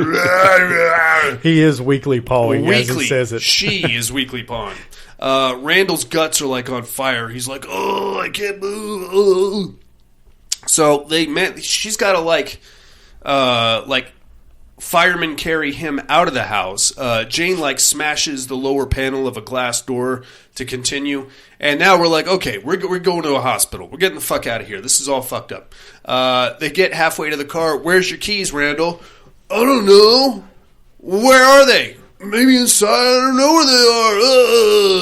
He is weakly pawing, as he says it. She is weakly pawing. Randall's guts are like on fire. He's like, oh, I can't move. Oh. So she's got to like firemen carry him out of the house. Jane like smashes the lower panel of a glass door to continue. And now we're like, okay, we're going to a hospital. We're getting the fuck out of here. This is all fucked up. They get halfway to the car. Where's your keys, Randall? I don't know. Where are they? Maybe inside. I don't know where they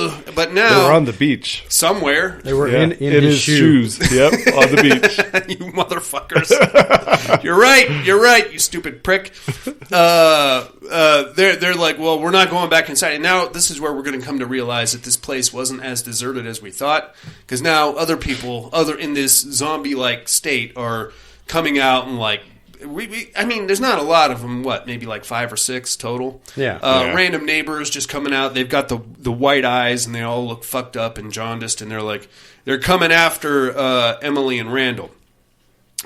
are. But now... They were on the beach. Somewhere. They were in his shoes. Yep, on the beach. You motherfuckers. You're right, you stupid prick. They're like, well, we're not going back inside. And now this is where we're going to come to realize that this place wasn't as deserted as we thought. Because now other people, in this zombie-like state, are coming out and like... I mean, there's not a lot of them. What, maybe like 5 or 6 total? Yeah. Random neighbors just coming out. They've got the white eyes, and they all look fucked up and jaundiced, and they're coming after Emily and Randall.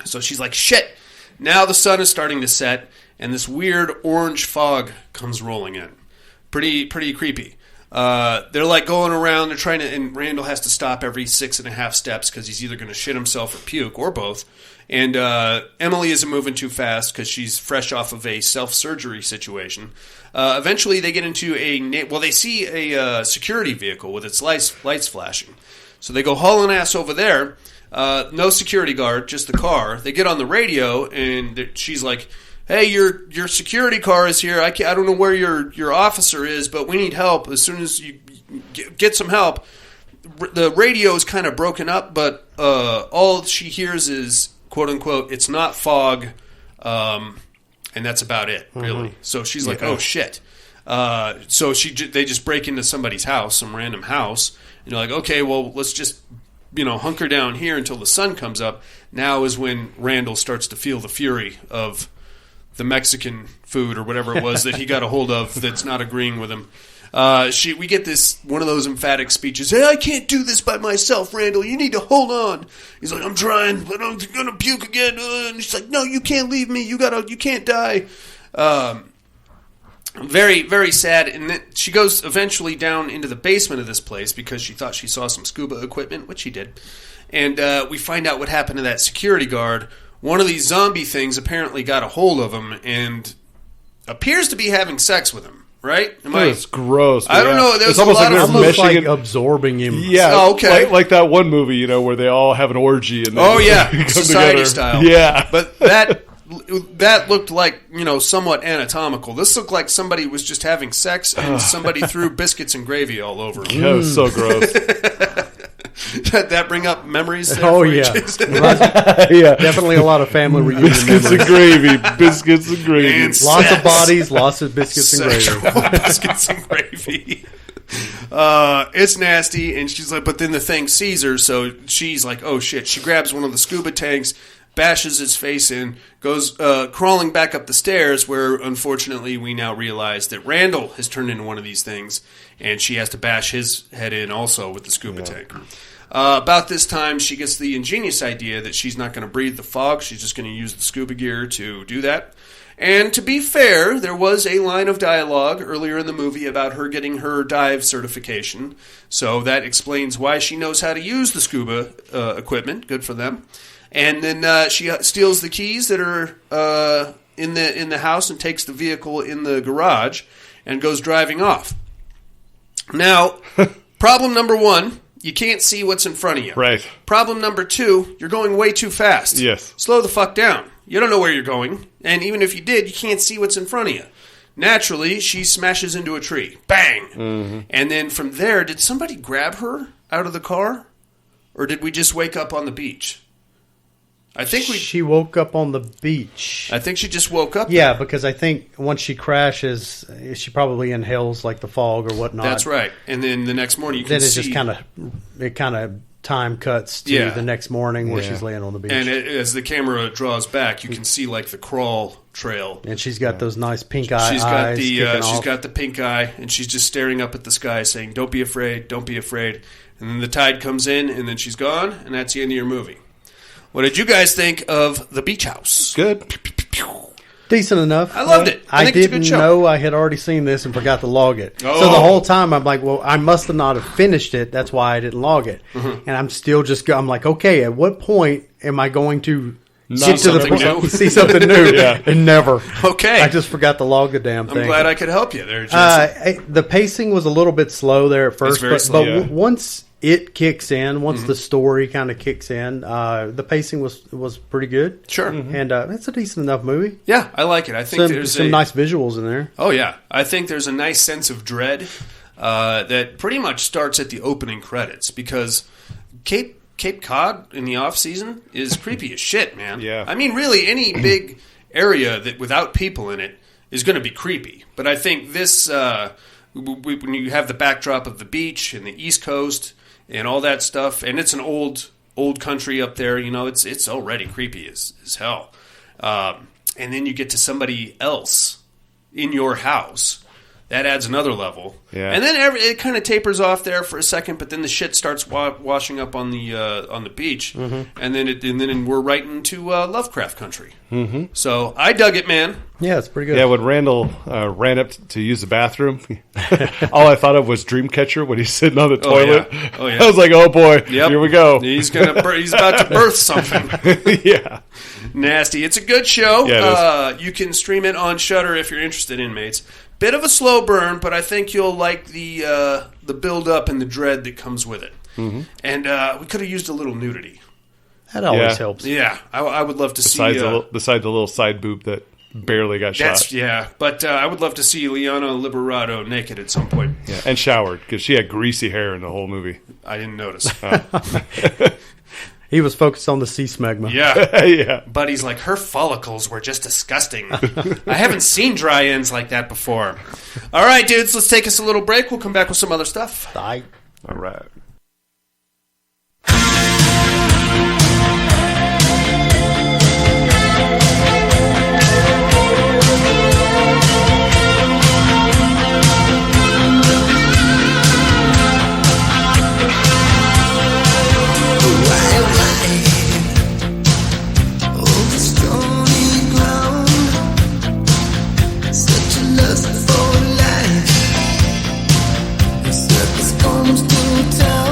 So she's like, shit. Now the sun is starting to set, and this weird orange fog comes rolling in. Pretty creepy. They're like going around. They're trying to, and Randall has to stop every 6.5 steps because he's either going to shit himself or puke or both. And Emily isn't moving too fast because she's fresh off of a self-surgery situation. Eventually, they get into they see a security vehicle with its lights flashing. So they go hauling ass over there. No security guard, just the car. They get on the radio, and she's like, hey, your security car is here. I don't know where your officer is, but we need help. As soon as you get some help. The radio is kind of broken up, but all she hears is, quote unquote, it's not fog, and that's about it, really. So she's like, oh shit. So they just break into somebody's house, some random house, and you're like, okay, well, let's just hunker down here until the sun comes up. Now is when Randall starts to feel the fury of the Mexican food or whatever it was that he got a hold of that's not agreeing with him. We get this one of those emphatic speeches. Hey, I can't do this by myself, Randall. You need to hold on. He's like, I'm trying, but I'm gonna puke again. And she's like, no, you can't leave me. You can't die. Very, very sad. And then she goes eventually down into the basement of this place because she thought she saw some scuba equipment, which she did. And we find out what happened to that security guard. One of these zombie things apparently got a hold of him and appears to be having sex with him. right? It's gross. I don't know. There's it's almost a lot like of they're Almost meshing like absorbing him. Yeah, Oh, okay. like that one movie, where they all have an orgy and come society together. style. Yeah, but that looked like somewhat anatomical. This looked like somebody was just having sex and somebody threw biscuits and gravy all over him. That was so gross. Did that bring up memories? There Oh for you, yeah, Jason? Yeah, definitely a lot of family reunion biscuits memories. and gravy, biscuits and gravy. And Lots sex. of bodies, lots of biscuits and gravy. Sexual biscuits and gravy. It's nasty, and she's like, but then the thing sees her, so she's like, oh shit. She grabs one of the scuba tanks, bashes its face in, goes crawling back up the stairs, where unfortunately we now realize that Randall has turned into one of these things, and she has to bash his head in also with the scuba tank. About this time, she gets the ingenious idea that she's not going to breathe the fog. She's just going to use the scuba gear to do that. And to be fair, there was a line of dialogue earlier in the movie about her getting her dive certification. So that explains why she knows how to use the scuba equipment. Good for them. And then she steals the keys that are in the house and takes the vehicle in the garage and goes driving off. Now, problem number one. You can't see what's in front of you. Right. Problem number two, you're going way too fast. Yes. Slow the fuck down. You don't know where you're going. And even if you did, you can't see what's in front of you. Naturally, she smashes into a tree. Bang! Mm-hmm. And then from there, did somebody grab her out of the car? Or did we just wake up on the beach? She woke up on the beach. I think she just woke up. Yeah, because I think once she crashes, she probably inhales like the fog or whatnot. That's right. And then the next morning you can see. Then it kind of time cuts to the next morning where she's laying on the beach. And as the camera draws back, you can see like the crawl trail. And she's got those nice pink eyes. She's got the pink eye, and she's just staring up at the sky, saying, "Don't be afraid, don't be afraid." And then the tide comes in, and then she's gone, and that's the end of your movie. What did you guys think of The Beach House? Good. Decent enough. I loved it. I think it's a good didn't show. know I had already seen this and forgot to log it. Oh. So the whole time I'm like, well, I must have not have finished it. That's why I didn't log it. Mm-hmm. And I'm still I'm like, okay, at what point am I going to get to the point see something new? Yeah. And never. Okay. I just forgot to log the damn thing. I'm glad I could help you there, Jensen. The pacing was a little bit slow there at first, but once it kicks in, once the story kind of kicks in, the pacing was pretty good. Sure. Mm-hmm. And it's a decent enough movie. Yeah, I like it. I think there's some nice visuals in there. Oh, yeah. I think there's a nice sense of dread that pretty much starts at the opening credits, because Cape Cod in the off-season is creepy as shit, man. Yeah. I mean, really, any big area that without people in it is going to be creepy. But I think this, when you have the backdrop of the beach and the East Coast and all that stuff, and it's an old country up there, it's already creepy as hell. And then you get to somebody else in your house. That adds another level. Yeah. And then it kind of tapers off there for a second, but then the shit starts washing up on the beach, mm-hmm. and then we're right into Lovecraft country. Mm-hmm. So I dug it, man. Yeah, it's pretty good. Yeah, when Randall ran up to use the bathroom, all I thought of was Dreamcatcher when he's sitting on the toilet. Yeah. Oh yeah. I was like, oh boy, here we go. He's about to birth something. Yeah. Nasty. It's a good show. Yeah, it is. You can stream it on Shudder if you're interested, inmates. Bit of a slow burn, but I think you'll like the build up and the dread that comes with it. Mm-hmm. And we could have used a little nudity. That always helps. Yeah, I would love to besides see. Besides the little side boob that barely got shot. Yeah, but I would love to see Liana Liberato naked at some point. Yeah, and showered, because she had greasy hair in the whole movie. I didn't notice. He was focused on the sea smegma. Yeah. Yeah. But he's like, her follicles were just disgusting. I haven't seen dry ends like that before. All right, dudes, let's take us a little break. We'll come back with some other stuff. Bye. All right. Lust for life, the circus comes to town.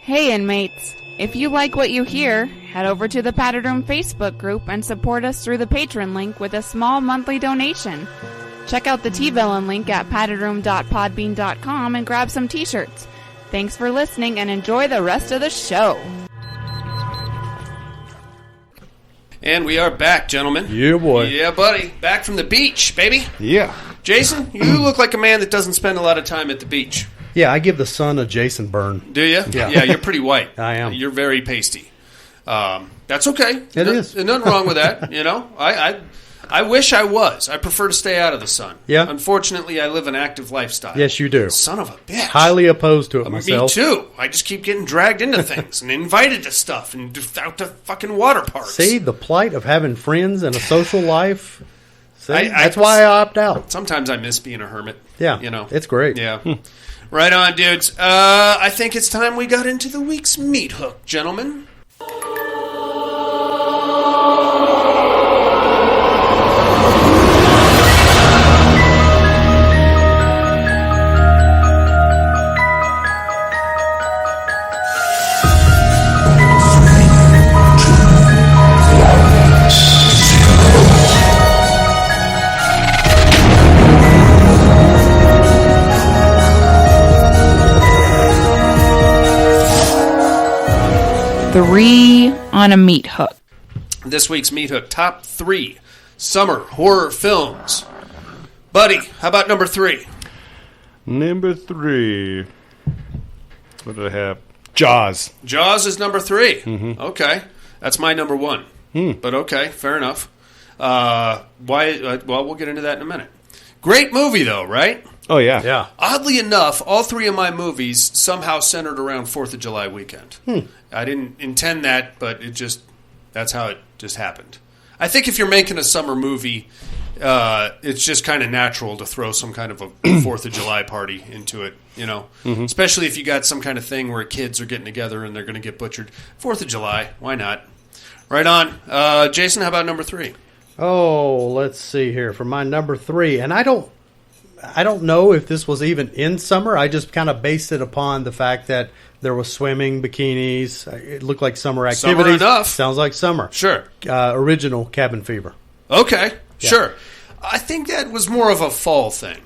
Hey, inmates. If you like what you hear, head over to the Padded Room Facebook group and support us through the Patreon link with a small monthly donation. Check out the T-Villain link at paddedroom.podbean.com and grab some t-shirts. Thanks for listening and enjoy the rest of the show. And we are back, gentlemen. Yeah, boy. Yeah, buddy. Back from the beach, baby. Yeah. Jason, you look like a man that doesn't spend a lot of time at the beach. Yeah, I give the sun a Jason burn. Do you? Yeah. You're pretty white. I am. You're very pasty. That's okay. It is. There's nothing wrong with that. You know, I wish I was. I prefer to stay out of the sun. Yeah. Unfortunately, I live an active lifestyle. Yes, you do. Son of a bitch. Highly opposed to it myself. Me too. I just keep getting dragged into things and invited to stuff and out to fucking water parks. See, the plight of having friends and a social life. See, I- that's why I opt out. Sometimes I miss being a hermit. Yeah, You know. it's great. Yeah. Right on, dudes. I think it's time we got into the week's meat hook, gentlemen. Three on a meat hook. This week's meat hook, top 3 summer horror films. Buddy, how about number 3? Number 3. What did I have? Jaws. Jaws is number 3. Mm-hmm. Okay. That's my number 1. But okay, fair enough. Why? Well, we'll get into that in a minute. Great movie, though, right? Oh, yeah. Yeah. Oddly enough, all 3 of my movies somehow centered around 4th of July weekend. I didn't intend that, but that's how it just happened. I think if you're making a summer movie, it's just kind of natural to throw some kind of a 4th of July party into it, you know? Mm-hmm. Especially if you got some kind of thing where kids are getting together and they're going to get butchered. 4th of July, why not? Right on. Jason, how about number 3? Oh, let's see here for my number 3, and I don't know if this was even in summer. I just kind of based it upon the fact that there was swimming, bikinis. It looked like summer activities. Summer enough. Sounds like summer. Sure. Original Cabin Fever. Okay, sure. I think that was more of a fall thing.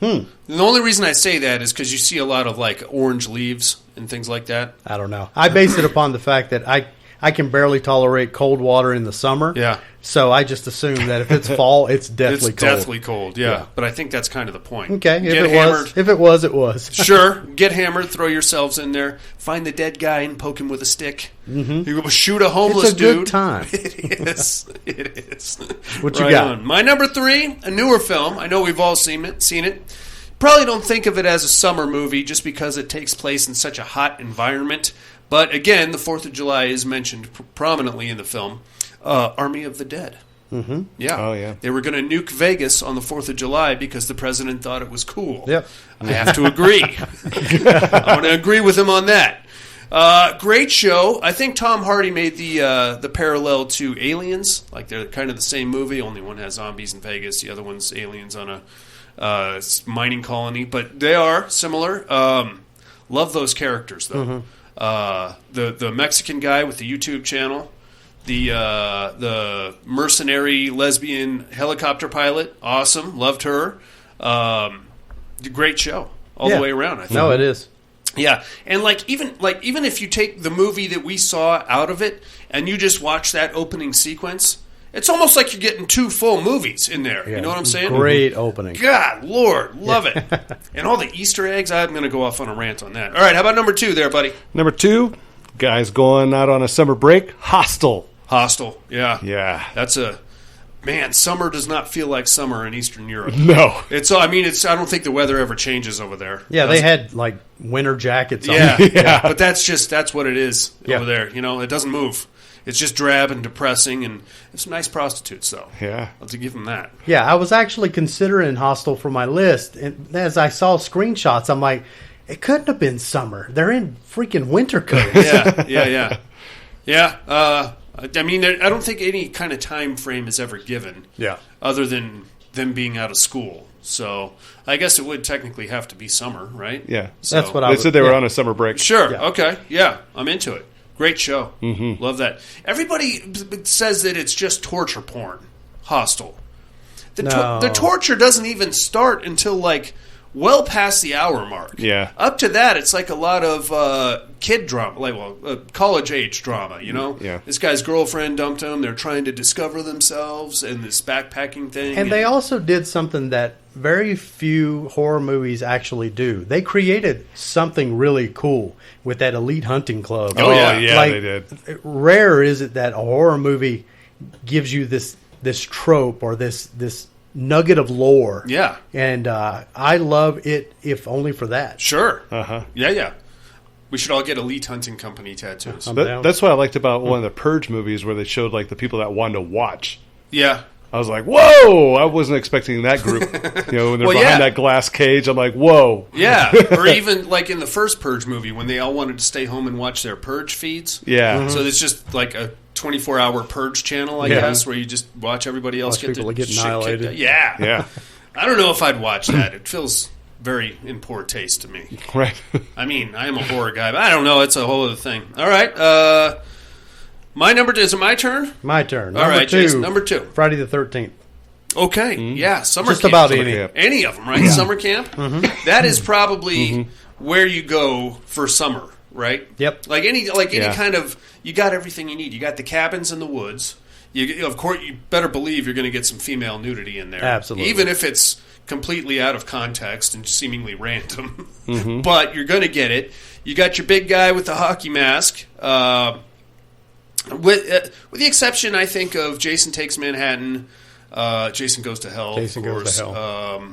The only reason I say that is because you see a lot of like orange leaves and things like that. I don't know. I based it upon the fact that I can barely tolerate cold water in the summer. Yeah. So I just assume that if it's fall, it's deathly It's cold. deathly cold, yeah. But I think that's kind of the point. Okay. Get hammered. If it was, it was. Sure. Get hammered. Throw yourselves in there. Find the dead guy and poke him with a stick. Mm-hmm. You shoot a homeless It's a dude. good time. It is. It is. What you got? On. My number 3, a newer film. I know we've all seen it. Probably don't think of it as a summer movie just because it takes place in such a hot environment. But again, the 4th of July is mentioned prominently in the film. Army of the Dead. Mm-hmm. Yeah. Oh, yeah. They were going to nuke Vegas on the 4th of July because the president thought it was cool. Yep. I have to agree. I want to agree with him on that. Great show. I think Tom Hardy made the parallel to Aliens. Like they're kind of the same movie. Only one has zombies in Vegas. The other one's aliens on a mining colony. But they are similar. Love those characters, though. Mm-hmm. The Mexican guy with the YouTube channel. The mercenary lesbian helicopter pilot, awesome, loved her. Great show all the way around. I think. No, it is. Yeah, and even if you take the movie that we saw out of it and you just watch that opening sequence, it's almost like you're getting 2 full movies in there. Yeah. You know what I'm saying? Great opening. God, Lord, love it. And all the Easter eggs. I'm going to go off on a rant on that. All right, how about number 2 there, buddy? Number 2, guys going out on a summer break, Hostel. Hostel, yeah. Yeah. That's summer does not feel like summer in Eastern Europe. No. I don't think the weather ever changes over there. Yeah, they had like winter jackets on. Yeah. But that's what it is Yeah. over there. You know, it doesn't move. It's just drab and depressing, and there's some nice prostitutes, though. Yeah. I'll have to give them that. Yeah, I was actually considering Hostel for my list, and as I saw screenshots, I'm like, it couldn't have been summer. They're in freaking winter coats. Yeah. I mean, I don't think any kind of time frame is ever given. Yeah. Other than them being out of school. So I guess it would technically have to be summer, right? Yeah. So, That's what I They would, said they were yeah. on a summer break. Sure. Yeah. Okay. Yeah, I'm into it. Great show. Mm-hmm. Love that. Everybody says that it's just torture porn. Hostel. No. The torture doesn't even start until like well past the hour mark. Yeah. Up to that, it's like a lot of kid drama, college age drama. You know. Yeah. This guy's girlfriend dumped him. They're trying to discover themselves and this backpacking thing. And they also did something that very few horror movies actually do. They created something really cool with that elite hunting club. Oh, yeah. Yeah, they did. Rare is it that a horror movie gives you this trope or this nugget of lore. Yeah. And I love it, if only for that. Sure. Uh-huh. Yeah. We should all get elite hunting company tattoos. down. That's what I liked about one of the Purge movies where they showed like the people that wanted to watch. Yeah. I was like, whoa! I wasn't expecting that group. When they're Well, behind yeah. that glass cage, I'm like, whoa. Yeah, or even like in the first Purge movie when they all wanted to stay home and watch their Purge feeds. Yeah. Mm-hmm. So it's just like a 24-hour Purge channel, I Yeah. guess, where you just watch everybody else Watch people get shit annihilated. kicked out. Yeah. Yeah. I don't know if I'd watch that. It feels very in poor taste to me. Right. I mean, I am a horror guy, but I don't know. It's a whole other thing. All right. My number two. Is it my turn? My turn. All right, two, Jason, number 2. Friday the 13th. Okay. Yeah, summer Just camp. about Summer any. camp. Any of them, right? Summer camp? That is probably where you go for summer, right? Yep. Like any Yeah. kind of, you got everything you need. You got the cabins in the woods. Of course, you better believe you're going to get some female nudity in there. Absolutely. Even if it's completely out of context and seemingly random. But you're going to get it. You got your big guy with the hockey mask. With the exception, I think, of Jason Takes Manhattan, Jason Goes to Hell, Jason of Goes to course. Hell.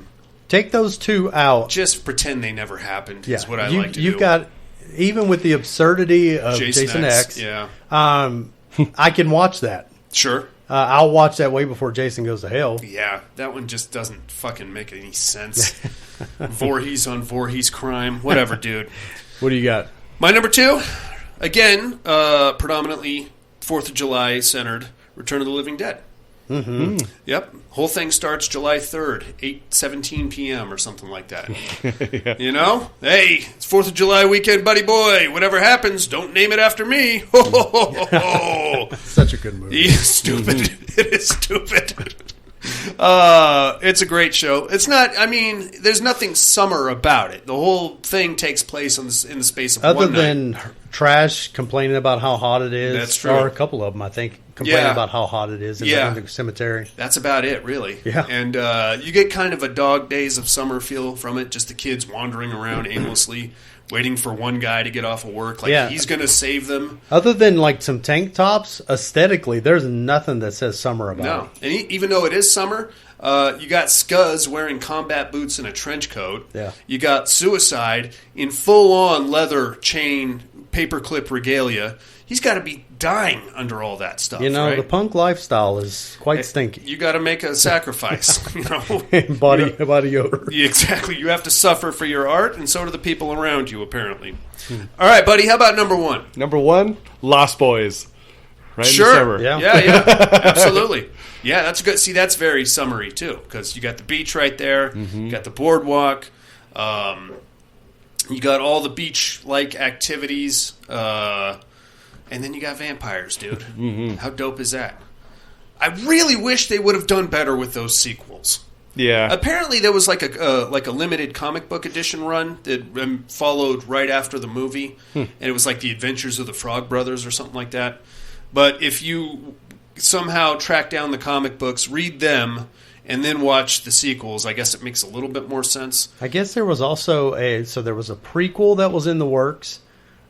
Take those two out. Just pretend they never happened is what I you, like to you've do. got, even with the absurdity of Jason X, Yeah. I can watch that. Sure. I'll watch that way before Jason Goes to Hell. Yeah, that one just doesn't fucking make any sense. Voorhees on Voorhees crime. Whatever, dude. What do you got? My number 2, again, predominantly 4th of July centered, Return of the Living Dead. Mm-hmm. Yep. Whole thing starts July 3rd, 8:17 p.m. or something like that. Yeah. You know? Hey, it's 4th of July weekend, buddy boy. Whatever happens, don't name it after me. Ho, ho, ho, ho, ho. Such a good movie. Yeah, stupid. It is stupid. It's a great show. It's not, I mean, there's nothing summer about it. The whole thing takes place in the space of Other one night. than Trash complaining about how hot it is. That's true. Or a couple of them, I think, complaining Yeah. about how hot it is in the cemetery. That's about it, really. Yeah. And you get kind of a Dog Days of Summer feel from it, just the kids wandering around aimlessly, waiting for one guy to get off of work. Like, he's going to save them. Other than, like, some tank tops, aesthetically, there's nothing that says summer about No. it. And even though it is summer, you got Scuzz wearing combat boots and a trench coat. Yeah. You got Suicide in full-on leather chain paperclip regalia. He's got to be dying under all that stuff. You know, right? the punk lifestyle is quite stinky. You got to make a sacrifice. You know, body odor. Exactly. You have to suffer for your art, and so do the people around you. Apparently. All right, buddy. How about number 1? Number 1, Lost Boys. Right in Sure. December. Yeah. Absolutely. Yeah, that's good. See, that's very summery too, because you got the beach right there. You got the boardwalk. You got all the beach-like activities, and then you got vampires, dude. How dope is that? I really wish they would have done better with those sequels. Yeah. Apparently, there was like a limited comic book edition run that followed right after the movie, and it was like the Adventures of the Frog Brothers or something like that. But if you somehow track down the comic books, read them, and then watch the sequels, I guess it makes a little bit more sense. I guess there was also there was a prequel that was in the works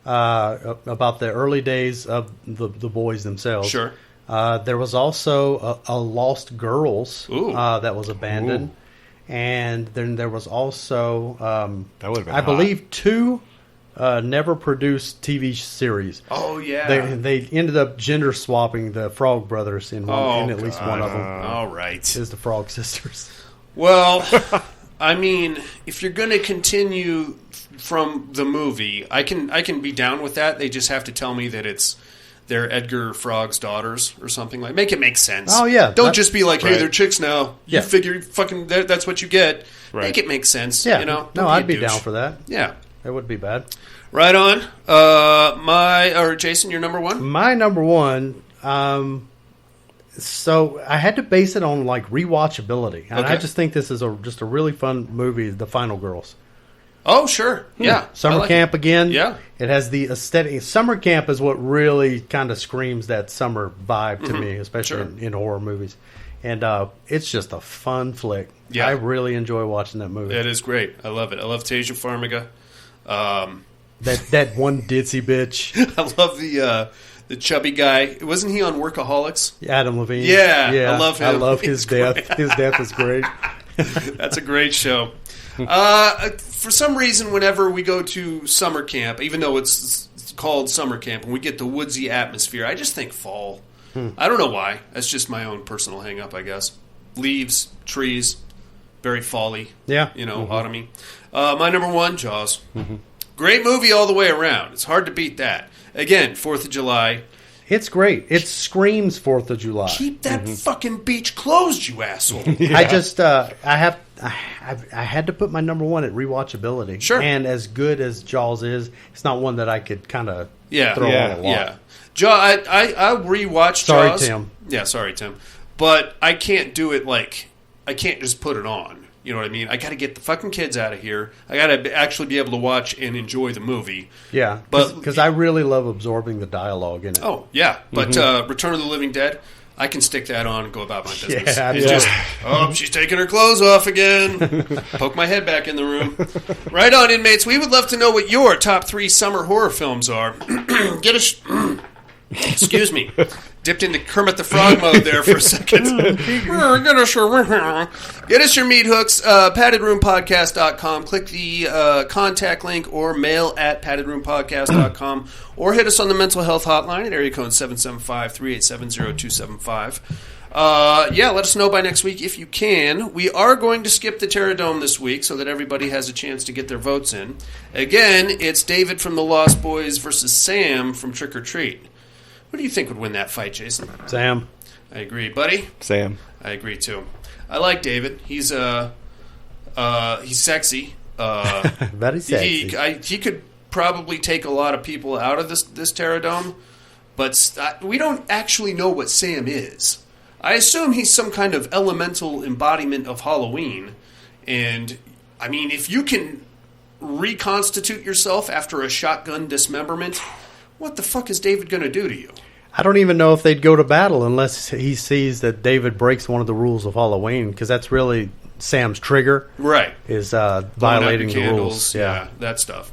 about the early days of the boys themselves. Sure. There was also a Lost Girls that was abandoned. Ooh. And then there was also, that would have been I hot. believe, 2 never produced TV series. Oh, yeah. They ended up gender swapping the Frog Brothers in at least one of them. All right. Is the Frog Sisters. Well, I mean, if you're going to continue from the movie, I can be down with that. They just have to tell me that it's they're Edgar Frog's daughters or something like. Make it make sense. Oh, yeah. Don't just be like, hey, Right. they're chicks now. You Yeah. figure fucking that's what you get. Right. Make it make sense. Yeah. You know. No, Don't I'd a be douche. down for that. Yeah. That would be bad. Right on. Jason, your number one. My number one. So I had to base it on like rewatchability, and I Okay. just think this is just a really fun movie. The Final Girls. Oh, sure. Yeah. Summer I like camp it. again. Yeah. It has the aesthetic. Summer camp is what really kind of screams that summer vibe to me, especially Mm-hmm. Sure. in horror movies. And it's just a fun flick. Yeah. I really enjoy watching that movie. It is great. I love it. I love Tasia Farmiga. That one ditzy bitch, I love the chubby guy. Wasn't he on Workaholics? Adam Levine. Yeah, I love him. I love his He's death. great. His death is great. That's a great show. For some reason, whenever we go to summer camp, even though it's called summer camp, and we get the woodsy atmosphere, I just think fall. I don't know why. That's just my own personal hang-up, I guess. Leaves, trees, very fall-y. Yeah. Autumny. My number one, Jaws. Great movie all the way around. It's hard to beat that. Again, 4th of July. It's great. It screams 4th of July. Keep that fucking beach closed, you asshole. I just I had to put my number one at rewatchability. Sure. And as good as Jaws is, it's not one that I could kind of throw on a lot. Yeah. I rewatched Sorry, Jaws. Tim. Yeah, sorry, Tim. But I can't do it I can't just put it on. You know what I mean? I got to get the fucking kids out of here. I got to actually be able to watch and enjoy the movie. Yeah, because I really love absorbing the dialogue in it. Oh, yeah. But Return of the Living Dead, I can stick that on and go about my business. Yeah, It's just, she's taking her clothes off again. Poke my head back in the room. Right on, inmates. We would love to know what your top 3 summer horror films are. Get us... Excuse me. Dipped into Kermit the Frog mode there for a second. Get us your meat hooks. PaddedRoomPodcast.com. Click the contact link or mail at PaddedRoomPodcast.com or hit us on the mental health hotline at area code 775-387-0275. Let us know by next week if you can. We are going to skip the Terradome this week so that everybody has a chance to get their votes in. Again, it's David from the Lost Boys versus Sam from Trick or Treat. Who do you think would win that fight, Jason? Sam. I agree, buddy. Sam. I agree too. I like David. He's sexy. Very sexy. He could probably take a lot of people out of this Terradome, but we don't actually know what Sam is. I assume he's some kind of elemental embodiment of Halloween, and I mean, if you can reconstitute yourself after a shotgun dismemberment, what the fuck is David going to do to you? I don't even know if they'd go to battle unless he sees that David breaks one of the rules of Halloween, because that's really Sam's trigger. Right. Is violating the candles, rules. Yeah, that stuff.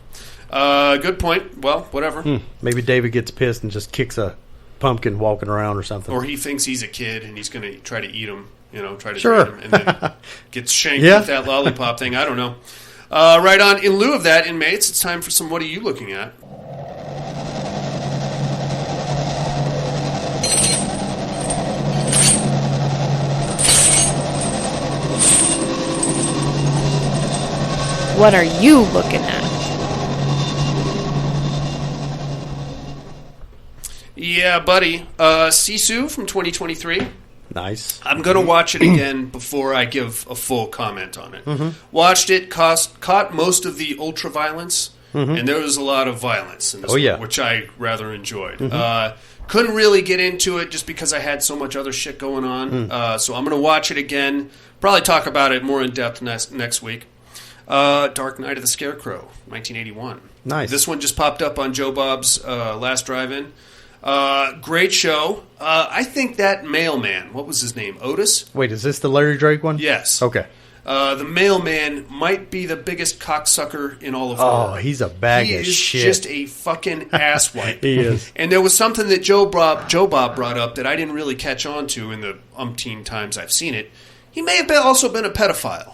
Good point. Well, whatever. Maybe David gets pissed and just kicks a pumpkin walking around or something. Or he thinks he's a kid and he's going to try to eat him, try to Sure. eat him, and then gets shanked with that lollipop thing. I don't know. Right on. In lieu of that, inmates, it's time for some What Are You Looking At? What are you looking at? Yeah, buddy. Sisu from 2023. Nice. I'm going to watch it again before I give a full comment on it. Watched it, caught most of the ultra violence, and there was a lot of violence in this one, which I rather enjoyed. Couldn't really get into it just because I had so much other shit going on. So I'm going to watch it again. Probably talk about it more in depth next week. Dark Night of the Scarecrow, 1981. Nice. This one just popped up on Joe Bob's last drive-in. Great show. I think that mailman, what was his name? Otis? Wait, is this the Larry Drake one? Yes. Okay. The mailman might be the biggest cocksucker in all of horror. Oh, he's a bag he of is shit. Just a fucking asswipe. He is. And there was something that Joe Bob brought up that I didn't really catch on to in the umpteen times I've seen it. He may have also been a pedophile.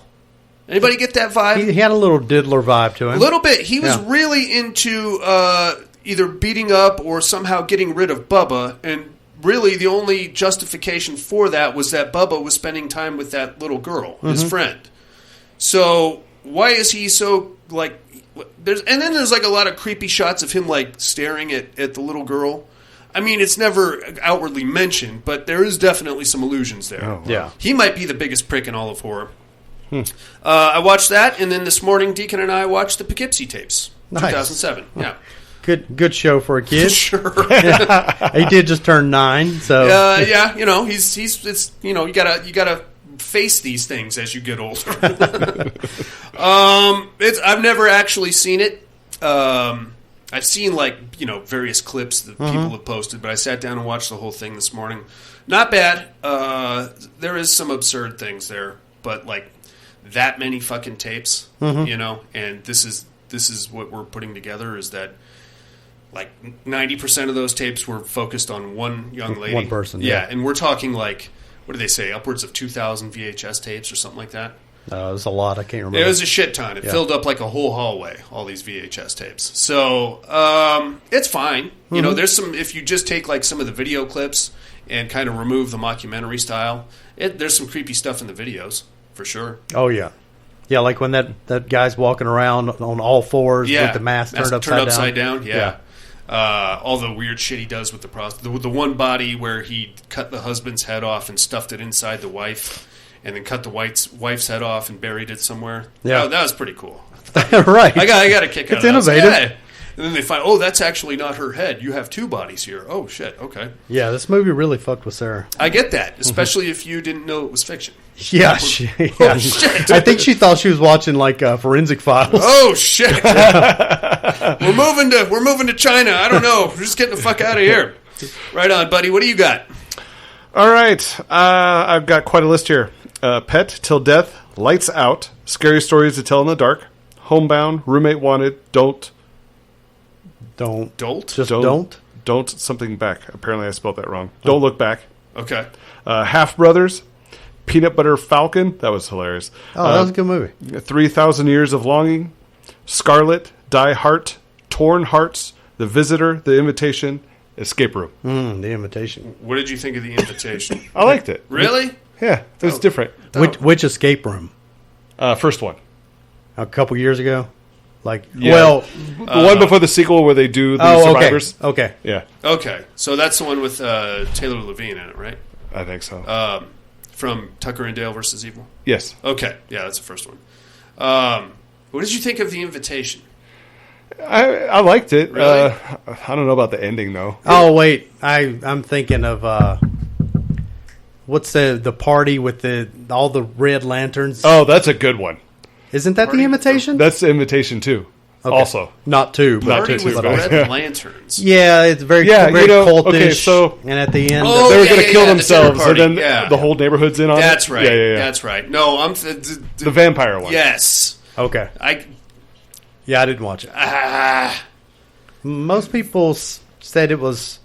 Anybody get that vibe? He had a little diddler vibe to him. A little bit. He was really into either beating up or somehow getting rid of Bubba, and really the only justification for that was that Bubba was spending time with that little girl, his friend. So why is he so and then there's like a lot of creepy shots of him like staring at the little girl. I mean, it's never outwardly mentioned, but there is definitely some allusions there. Oh, wow. Yeah. He might be the biggest prick in all of horror. I watched that, and then this morning, Deacon and I watched the Poughkeepsie tapes, Nice. 2007. Yeah, Good show for a kid. sure. He did just turn 9, so Yeah, you know, he's it's you know, you gotta face these things as you get older. I've never actually seen it. I've seen various clips that people have posted, but I sat down and watched the whole thing this morning. Not bad. There is some absurd things there, but like that many fucking tapes, you know, and this is what we're putting together is that like 90% of those tapes were focused on one young lady. One person, yeah. yeah. And we're talking like, what do they say, upwards of 2,000 VHS tapes or something like that? it was a lot. I can't remember. It was a shit ton. It filled up like a whole hallway, all these VHS tapes. So it's fine. You know, there's some, if you just take like some of the video clips and kind of remove the mockumentary style, there's some creepy stuff in the videos, for sure. Oh, yeah. Yeah, like when that guy's walking around on all fours with the mask turned upside down. Yeah. All the weird shit he does with the one body where he cut the husband's head off and stuffed it inside the wife, and then cut the wife's head off and buried it somewhere. Yeah. That was pretty cool. Right. I got a kick out of that. It's innovative. Yeah. And then they find, that's actually not her head. You have two bodies here. Oh, shit. Okay. Yeah, this movie really fucked with Sarah. I get that, especially if you didn't know it was fiction. Yeah, Oh, shit. I think she thought she was watching like Forensic Files. Oh, shit. We're moving to China. I don't know. We're just getting the fuck out of here. Right on, buddy. What do you got? All right. I've got quite a list here. Pet Till Death, Lights Out, Scary Stories to Tell in the Dark, Homebound, Roommate Wanted, Don't. Just don't. Don't something back. Apparently I spelled that wrong. Don't Look Back. Okay. Half Brothers, Peanut Butter Falcon. That was hilarious. Oh, that was a good movie. 3,000 Years of Longing, Scarlet, Die Hard, Torn Hearts, The Visitor, The Invitation, Escape Room. The Invitation. What did you think of The Invitation? I liked it. Really? Yeah, it was different. Which Escape Room? First one. A couple years ago? The one before the sequel where they do the survivors. Okay. Yeah, Okay. So that's the one with Taylor Levine in it, right? I think so. From Tucker and Dale versus Evil. Yes. Okay. Yeah, that's the first one. What did you think of The Invitation? I liked it. Really? I don't know about the ending, though. Oh, wait. I'm thinking of... what's the party with all the red lanterns? Oh, that's a good one. Isn't that Party The with Invitation? That's the Invitation, too. Okay. Also. Not two. Not Party two, with but red lanterns. Yeah, it's very you know, cultish. okay, so- and at the end... Oh, They were yeah, going to yeah, kill yeah, the themselves, dinner and then party, yeah. the whole neighborhood's in on That's it. right. Yeah. That's right. No, I'm... The vampire one. Yes. Okay. Yeah, I didn't watch it. Most people said it was,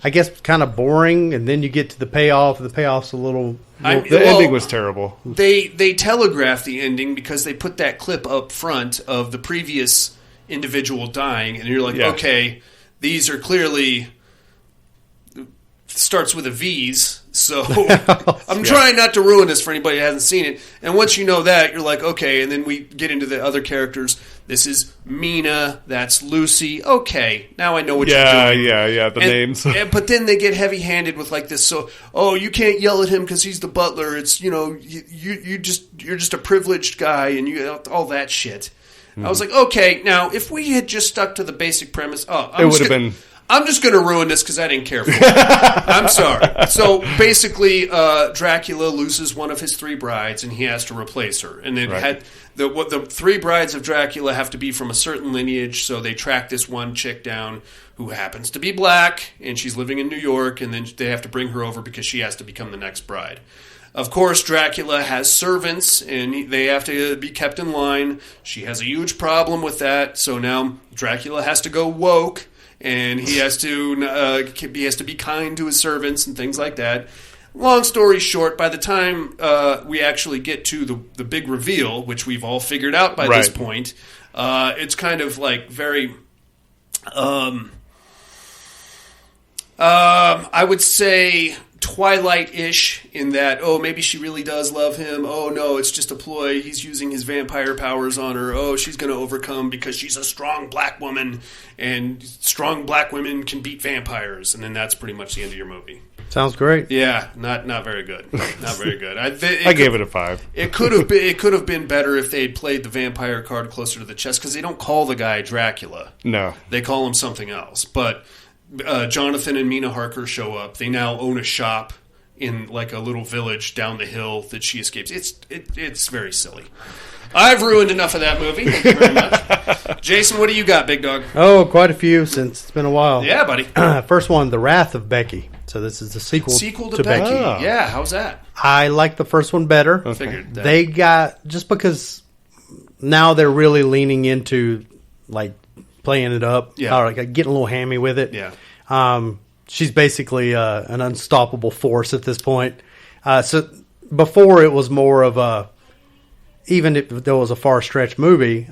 I guess, kind of boring, and then you get to the payoff. The payoff's a little... The ending was terrible. They telegraphed the ending because they put that clip up front of the previous individual dying, and you're like, okay, these are clearly starts with a V's, so I'm trying not to ruin this for anybody who hasn't seen it. And once you know that, you're like, okay, and then we get into the other characters. This is Mina, that's Lucy. Okay, now I know what you're doing. Yeah, the names. But then they get heavy-handed with like this. So, you can't yell at him because he's the butler. It's you're just a privileged guy, and you all that shit. I was like, okay, now if we had just stuck to the basic premise, it would have been. I'm just going to ruin this because I didn't care for it. I'm sorry. So basically, Dracula loses one of his three brides, and he has to replace her. And then the three brides of Dracula have to be from a certain lineage, so they track this one chick down who happens to be black, and she's living in New York, and then they have to bring her over because she has to become the next bride. Of course, Dracula has servants, and they have to be kept in line. She has a huge problem with that, so now Dracula has to go woke, and he has to be kind to his servants and things like that. Long story short, by the time we actually get to the big reveal, which we've all figured out by this point, it's kind of like very... I would say Twilight-ish in that, oh, maybe she really does love him. Oh, no, it's just a ploy. He's using his vampire powers on her. Oh, she's going to overcome because she's a strong black woman, and strong black women can beat vampires. And then that's pretty much the end of your movie. Sounds great. Yeah, not very good. Not very good. I gave it a 5. It could have been better if they had played the vampire card closer to the chest, because they don't call the guy Dracula. No. They call him something else. But Jonathan and Mina Harker show up. They now own a shop in like a little village down the hill that she escapes. It's very silly. I've ruined enough of that movie. Thank you very much. Jason, what do you got, big dog? Oh, quite a few since it's been a while. Yeah, buddy. First one, The Wrath of Becky. So this is the sequel to Becky. Oh. Yeah, how's that? I like the first one better. I figured that. They got, just because now they're really leaning into like playing it up, or like getting a little hammy with it. Yeah. She's basically an unstoppable force at this point. So before it was more of a, even if there was a far-stretched movie,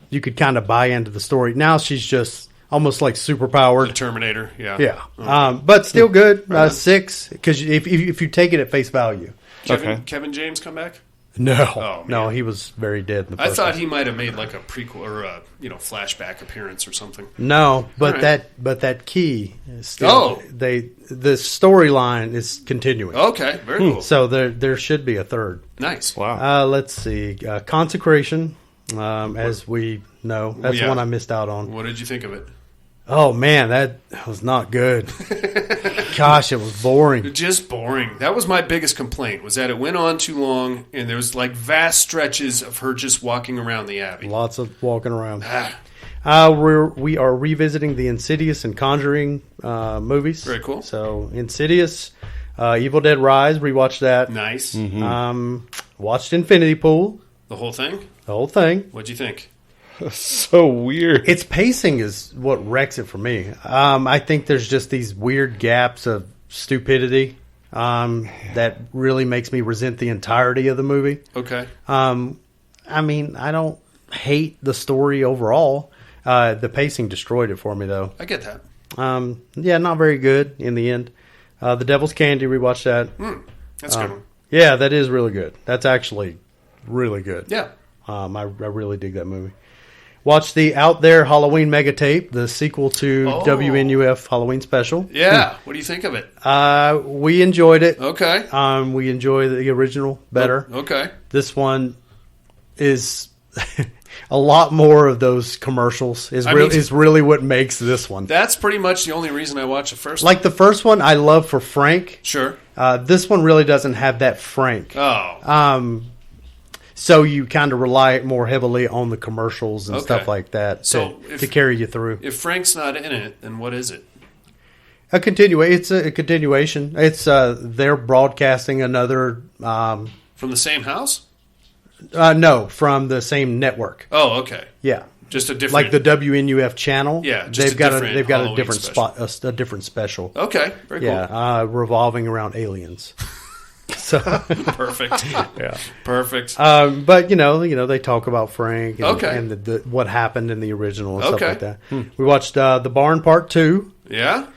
you could kind of buy into the story. Now she's just almost like superpowered. The Terminator, yeah. Yeah. Okay. But still good. 6, because if you take it at face value. Kevin James come back? No, he was very dead in the first I thought one. he might have made like a prequel or a flashback appearance or something. No, but right. that key is still the storyline is continuing. Okay, very cool. So there should be a third. Nice. Wow. Let's see. Consecration, as we know. That's the one I missed out on. What did you think of it? Oh, man, that was not good. Gosh, it was boring. Just boring. That was my biggest complaint, was that it went on too long, and there was like vast stretches of her just walking around the Abbey. Lots of walking around. We are revisiting the Insidious and Conjuring movies. Very cool. So, Insidious, Evil Dead Rise, rewatched that. Nice. Mm-hmm. Watched Infinity Pool. The whole thing? The whole thing. What'd you think? So weird. Its pacing is what wrecks it for me. I think there's just these weird gaps of stupidity that really makes me resent the entirety of the movie. Okay. I mean, I don't hate the story overall. The pacing destroyed it for me, though. I get that. Yeah, not very good in the end. The Devil's Candy, rewatched that. That's a good one. Yeah, that is really good. That's actually really good. Yeah. I really dig that movie. Watch the Out There Halloween Mega Tape, the sequel to WNUF Halloween Special. Yeah. What do you think of it? We enjoyed it. Okay. We enjoy the original better. Okay. This one is a lot more of those commercials is really what makes this one. That's pretty much the only reason I watch the first one. Like the first one, I love for Frank. Sure. This one really doesn't have that Frank. Oh. So you kind of rely more heavily on the commercials and stuff like that to carry you through. If Frank's not in it, then what is it? It's a continuation. It's they're broadcasting another from the same house. No, from the same network. Oh, okay. Yeah, just a different, like the WNUF channel. Yeah, they've got a different spot, a different special. Okay, very cool. Yeah, revolving around aliens. So perfect. Yeah, perfect. But you know, they talk about Frank and the what happened in the original and stuff like that. We watched The Barn Part 2. Yeah,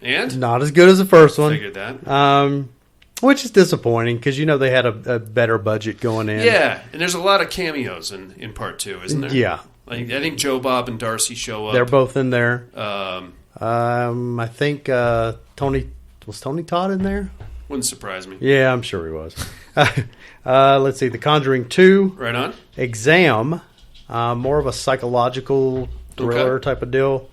and not as good as the first one. Figured that. Which is disappointing because they had a better budget going in. Yeah, and there's a lot of cameos in Part 2, isn't there? Yeah, I think Joe Bob and Darcy show up. They're both in there. I think Tony Todd in there. Wouldn't surprise me. Yeah, I'm sure he was. Let's see, The Conjuring 2. Right on. Exam, more of a psychological thriller type of deal.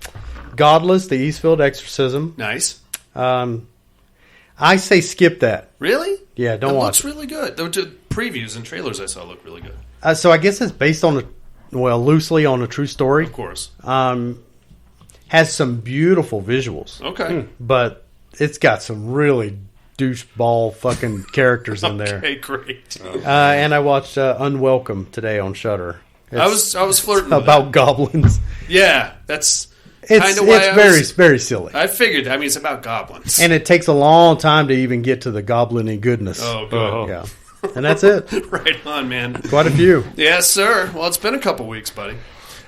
Godless, The Eastfield Exorcism. Nice. I say skip that. Really? Yeah, don't watch it. Looks really good. The previews and trailers I saw look really good. So I guess it's based on loosely on a true story. Of course. Has some beautiful visuals. Okay. But it's got some really doucheball fucking characters in there. Okay, great. And I watched Unwelcome today on Shudder. I was flirting with about goblins. Yeah, that's kind of why it's very silly. I figured. I mean, it's about goblins, and it takes a long time to even get to the goblin-y goodness. Oh, good. Yeah, and that's it. Right on, man. Quite a few. Yes, sir. Well, it's been a couple weeks, buddy.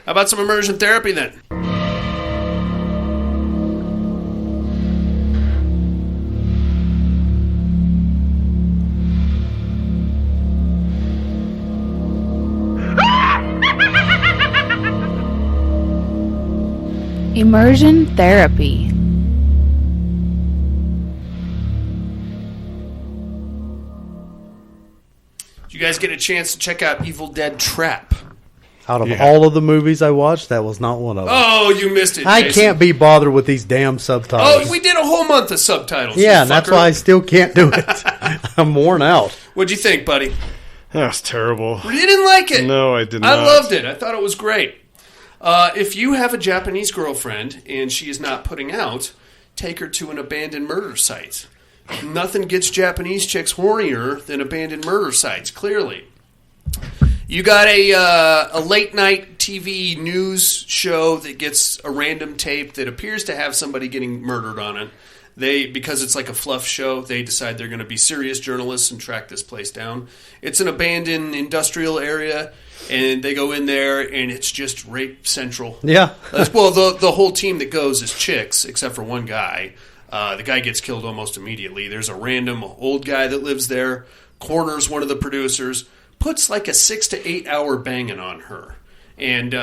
How about some immersion therapy then? Immersion therapy. Did you guys get a chance to check out Evil Dead Trap? Out of all of the movies I watched, that was not one of them. Oh, you missed it, I Jason. can't be bothered with these damn subtitles. Oh, we did a whole month of subtitles. Yeah, and that's why I still can't do it. I'm worn out. What'd you think, buddy? That's terrible. You didn't like it? No, I did not. I loved it. I thought it was great. If you have a Japanese girlfriend and she is not putting out, take her to an abandoned murder site. Nothing gets Japanese chicks hornier than abandoned murder sites, clearly. You got a late-night TV news show that gets a random tape that appears to have somebody getting murdered on it. Because it's like a fluff show, they decide they're going to be serious journalists and track this place down. It's an abandoned industrial area, and they go in there, and it's just rape central. Yeah. Well, the whole team that goes is chicks, except for one guy. The guy gets killed almost immediately. There's a random old guy that lives there, corners one of the producers, puts like a 6 to 8 hour banging on her. And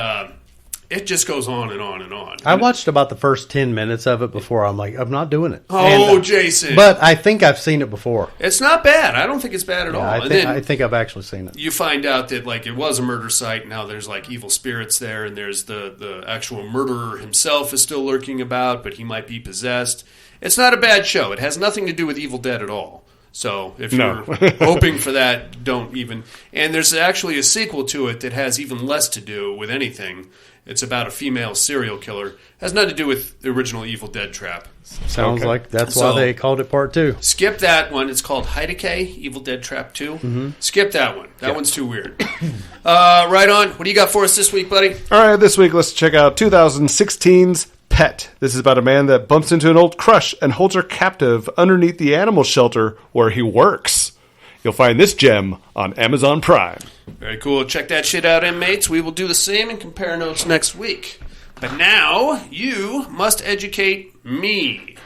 it just goes on and on and on. I watched about the first 10 minutes of it before. I'm like, I'm not doing it. Oh, Jason. But I think I've seen it before. It's not bad. I don't think it's bad at all. I think I've actually seen it. You find out that like it was a murder site. Now there's like evil spirits there, and there's the actual murderer himself is still lurking about, but he might be possessed. It's not a bad show. It has nothing to do with Evil Dead at all. So if you're hoping for that, don't even. And there's actually a sequel to it that has even less to do with anything. It's about a female serial killer. It has nothing to do with the original Evil Dead Trap. Sounds like that's why they called it Part 2. Skip that one. It's called Heideke, Evil Dead Trap 2. Mm-hmm. Skip that one. That one's too weird. Right on. What do you got for us this week, buddy? All right, this week let's check out 2016's Pet. This is about a man that bumps into an old crush and holds her captive underneath the animal shelter where he works. You'll find this gem on Amazon Prime. Very cool. Check that shit out, inmates. We will do the same and compare notes next week. But now, you must educate me.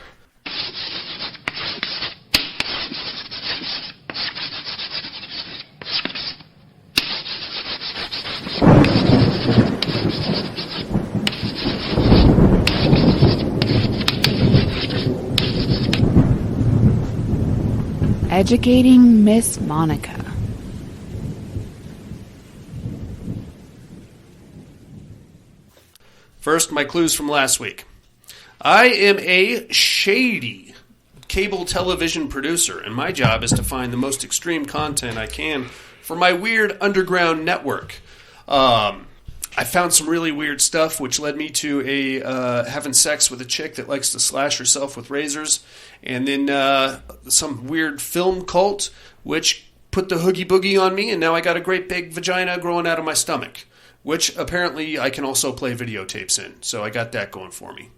Educating Miss Monica. First, my clues from last week. I am a shady cable television producer, and my job is to find the most extreme content I can for my weird underground network. I found some really weird stuff, which led me to having sex with a chick that likes to slash herself with razors, and then some weird film cult, which put the hoogie boogie on me, and now I got a great big vagina growing out of my stomach, which apparently I can also play videotapes in, so I got that going for me.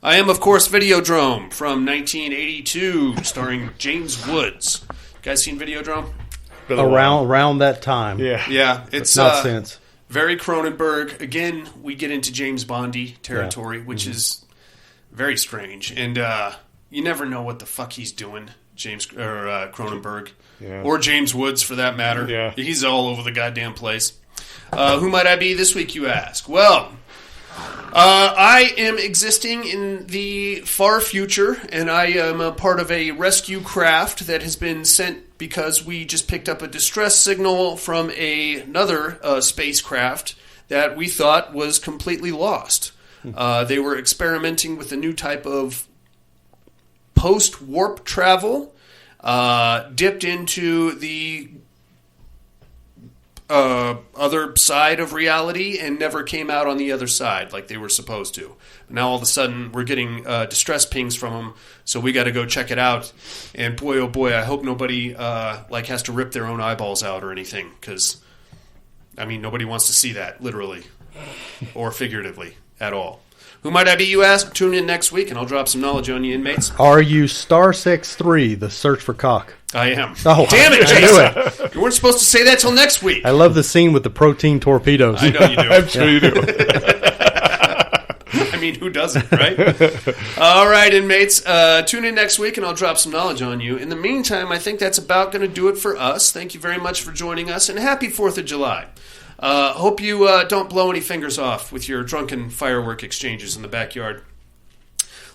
I am, of course, Videodrome from 1982, starring James Woods. You guys seen Videodrome? Around that time. Yeah, it's not since. Very Cronenberg. Again, we get into James Bondy territory, which is very strange. And you never know what the fuck he's doing, Cronenberg. Yeah. Or James Woods, for that matter. Yeah. He's all over the goddamn place. Who might I be this week, you ask? Well, I am existing in the far future, and I am a part of a rescue craft that has been sent because we just picked up a distress signal from another spacecraft that we thought was completely lost. They were experimenting with a new type of post-warp travel, dipped into the other side of reality and never came out on the other side like they were supposed to. Now all of a sudden we're getting distress pings from them, so we got to go check it out. And boy, oh boy, I hope nobody has to rip their own eyeballs out or anything, because I mean nobody wants to see that literally or figuratively at all. Who might I be, you ask? Tune in next week and I'll drop some knowledge on you, inmates. Are you Star 6-3, the search for cock? I am. Oh, damn it, Jason! You weren't supposed to say that till next week. I love the scene with the protein torpedoes. I know you do. I'm sure you do. I mean, who doesn't, right? All right, inmates. Tune in next week and I'll drop some knowledge on you. In the meantime, I think that's about going to do it for us. Thank you very much for joining us, and happy 4th of July. Hope you don't blow any fingers off with your drunken firework exchanges in the backyard.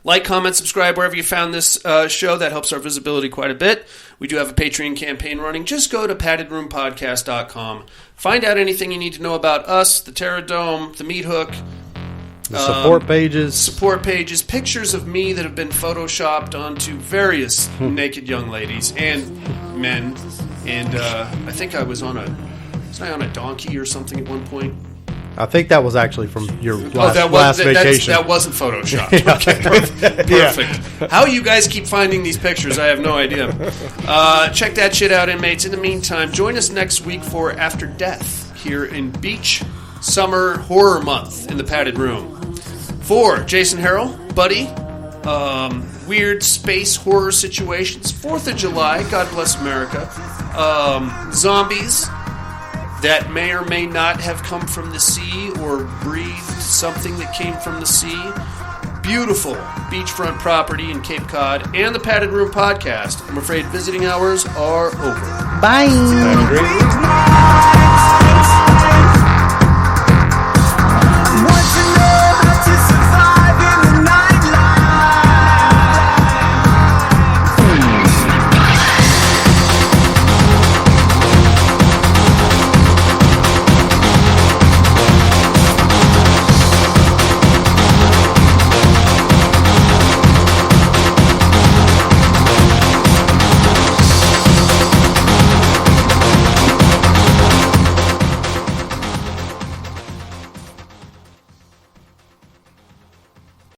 Like, comment, subscribe wherever you found this show. That helps our visibility quite a bit. We do have a Patreon campaign running. Just go to paddedroompodcast.com. Find out anything you need to know about us, the Terror Dome, the Meat Hook. The support pages. Support pages. Pictures of me that have been photoshopped onto various naked young ladies and men. And I think I was on a donkey or something at one point. I think that was actually from your last vacation. That wasn't photoshopped. Okay, perfect. Yeah. How you guys keep finding these pictures, I have no idea. Check that shit out, inmates. In the meantime, join us next week for After Death here in Beach Summer Horror Month in the Padded Room. For Jason Harrell, Buddy, weird space horror situations, 4th of July, God bless America, zombies that may or may not have come from the sea or breathed something that came from the sea. Beautiful beachfront property in Cape Cod and the Padded Room podcast. I'm afraid visiting hours are over. Bye. Have a great week.